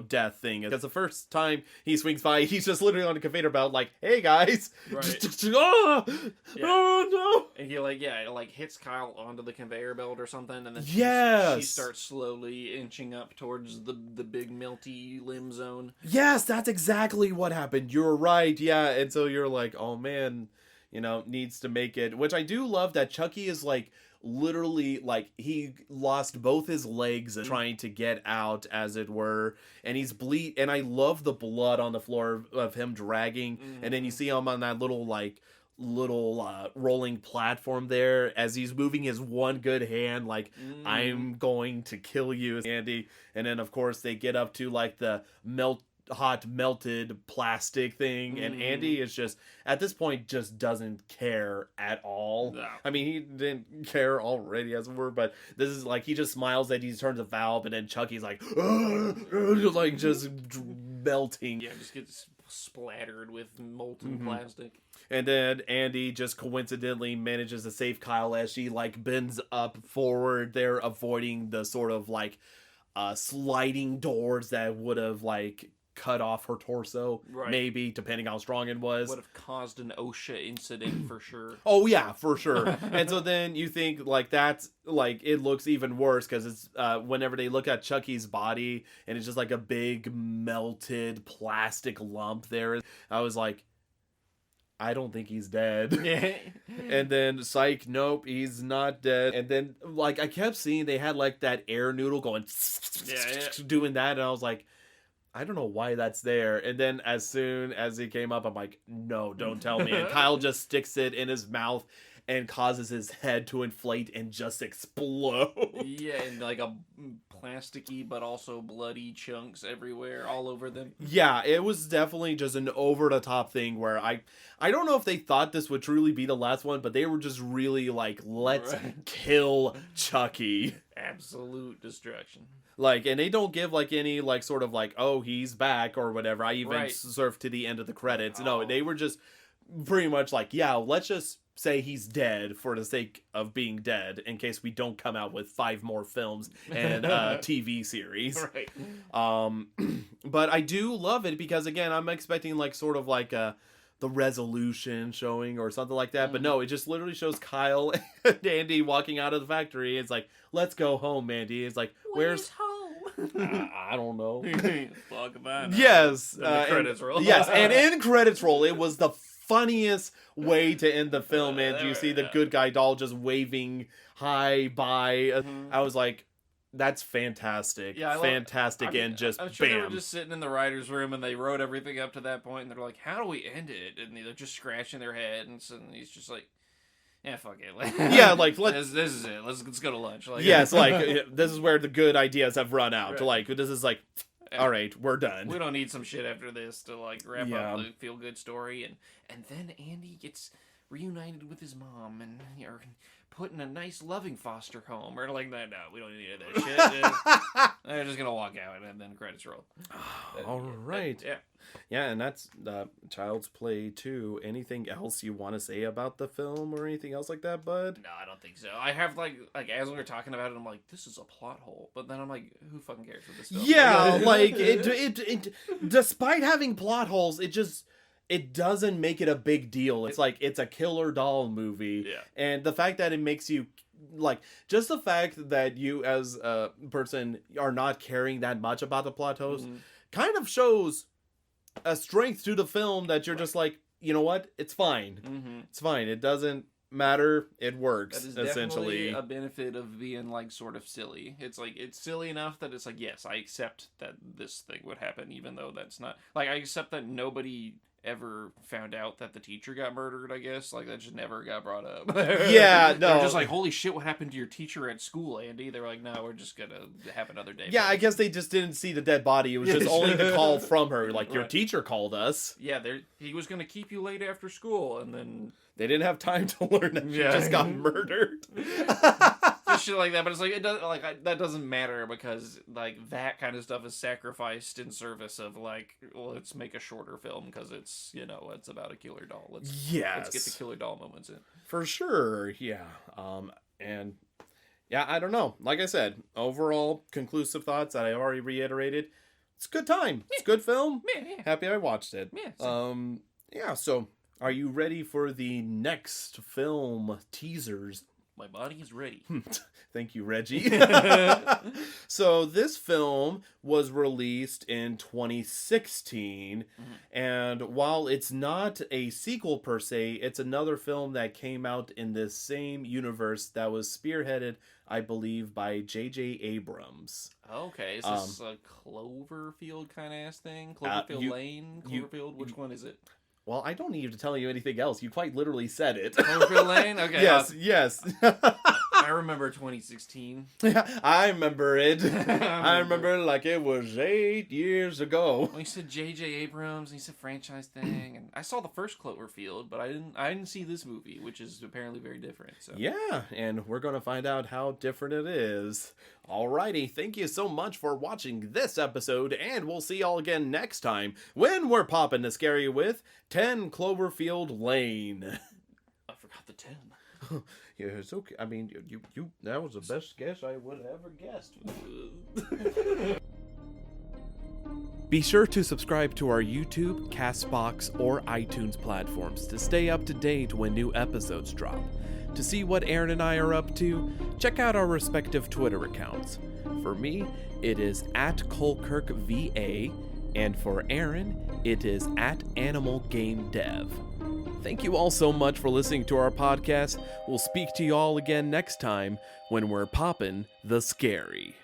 death thing. Because the first time he swings by, he's just literally on the conveyor belt, like, hey guys! Right. Oh no! And he, hits Coale onto the conveyor belt or something, and then she starts slowly inching up towards the big melty limb zone. Yes, that's exactly what happened. You're right, yeah. And so you're like, oh man... needs to make it, which I do love that Chucky is like literally like he lost both his legs trying to get out, as it were, and he's and I love the blood on the floor of him dragging, and then you see him on that little rolling platform there as he's moving his one good hand like I'm going to kill you, Andy. And then of course they get up to like the hot melted plastic thing, and Andy is just at this point just doesn't care at all. No. I mean, he didn't care already, as it were, but this is like he just smiles that he turns a valve, and then Chucky's like like just melting. Yeah, just gets splattered with molten plastic. And then Andy just coincidentally manages to save Coale as she like bends up forward there, avoiding the sort of like sliding doors that would have like cut off her torso, maybe, depending how strong it was. Would have caused an OSHA incident for sure. Oh yeah, for sure. And so then you think like that's like it looks even worse because it's whenever they look at Chucky's body and it's just like a big melted plastic lump there. I was like, I don't think he's dead. And then psych, nope, he's not dead. And then like I kept seeing they had like that air noodle going doing that, and I was like, I don't know why that's there. And then as soon as he came up, I'm like, no, don't tell me. And Coale just sticks it in his mouth and causes his head to inflate and just explode. Yeah, and like a plasticky but also bloody chunks everywhere, all over them. Yeah, it was definitely just an over-the-top thing where I don't know if they thought this would truly be the last one, but they were just really like, let's kill Chucky. Absolute destruction. Like, and they don't give like any like sort of like, oh, he's back or whatever. I even surfed to the end of the credits. No, they were just pretty much like, yeah, let's just say he's dead for the sake of being dead in case we don't come out with 5 more films and TV series. Right. But I do love it because again, I'm expecting like sort of like the resolution showing or something like that. But no, it just literally shows Coale and Andy walking out of the factory. It's like, let's go home, Andy. It's like, where's home? I don't know. Yes. The credits roll. Yes, and in credits roll, it was the funniest way to end the film. And you see the good guy doll just waving hi, bye. I was like, that's fantastic. Yeah, fantastic. And just I'm sure bam. They were just sitting in the writer's room and they wrote everything up to that point, and they're like, how do we end it? And they're just scratching their head, and suddenly he's just like, yeah, fuck it. Yeah, like this is it. Let's go to lunch. Like, yes, like this is where the good ideas have run out. Right. Like this is like, all right, we're done. We don't need some shit after this to like wrap up the feel good story, and then Andy gets reunited with his mom, and put in a nice, loving foster home. Or like, no, we don't need any of that shit. They're just gonna walk out and then credits roll. All right. Yeah, and that's Child's Play 2. Anything else you want to say about the film or anything else like that, bud? No, I don't think so. I have like as we were talking about it, I'm like, this is a plot hole. But then I'm like, who fucking cares for this film? Yeah, like it despite having plot holes, it doesn't make it a big deal. It's like it's a killer doll movie. Yeah. And the fact that it makes you like just the fact that you as a person are not caring that much about the plot holes kind of shows a strength to the film that you're just like, you know what? It's fine. It's fine. It doesn't matter. It works. That is essentially definitely a benefit of being like sort of silly. It's like it's silly enough that it's like, yes, I accept that this thing would happen, even though that's not like I accept that nobody ever found out that the teacher got murdered. I guess like that just never got brought up. Yeah, no. They're just like, holy shit, what happened to your teacher at school, Andy? They're like, no, we're just gonna have another day. Yeah, I guess they just didn't see the dead body. It was just only the call from her. Like, your teacher called us. Yeah, he was gonna keep you late after school, and then they didn't have time to learn that she just got murdered. Just shit like that. But it's like it does that doesn't matter because like that kind of stuff is sacrificed in service of like, well, let's make a shorter film because it's it's about a killer doll. Let's get the killer doll moments in. For sure, yeah. And yeah, I don't know. Like I said, overall conclusive thoughts that I already reiterated. It's a good time. It's a good film. Yeah. Happy I watched it. Yeah. Yeah. So, are you ready for the next film teasers? My body is ready. Thank you, Reggie. So this film was released in 2016, and while it's not a sequel per se, it's another film that came out in this same universe that was spearheaded, I believe, by J.J. Abrams. Okay, is this a Cloverfield kind of ass thing? Cloverfield Lane? Cloverfield? Which one is it? Well, I don't need to tell you anything else. You quite literally said it. Cloverfield Lane? Okay. Yes. I remember 2016. I remember it. I remember like it was 8 years ago. Well, you said J.J. Abrams, and you said franchise thing, and I saw the first Cloverfield, but I didn't see this movie, which is apparently very different. So. Yeah, and we're gonna find out how different it is. Alrighty, thank you so much for watching this episode, and we'll see y'all again next time when we're popping the scary with 10 Cloverfield Lane. I forgot the 10. Yeah, it's okay. I mean, you that was the best guess I would have ever guessed. Be sure to subscribe to our YouTube, Castbox, or iTunes platforms to stay up to date when new episodes drop. To see what Aaron and I are up to, check out our respective Twitter accounts. For me, it is @ColkirkVA, and for Aaron, it is @AnimalGameDev. Thank you all so much for listening to our podcast. We'll speak to you all again next time when we're popping the scary.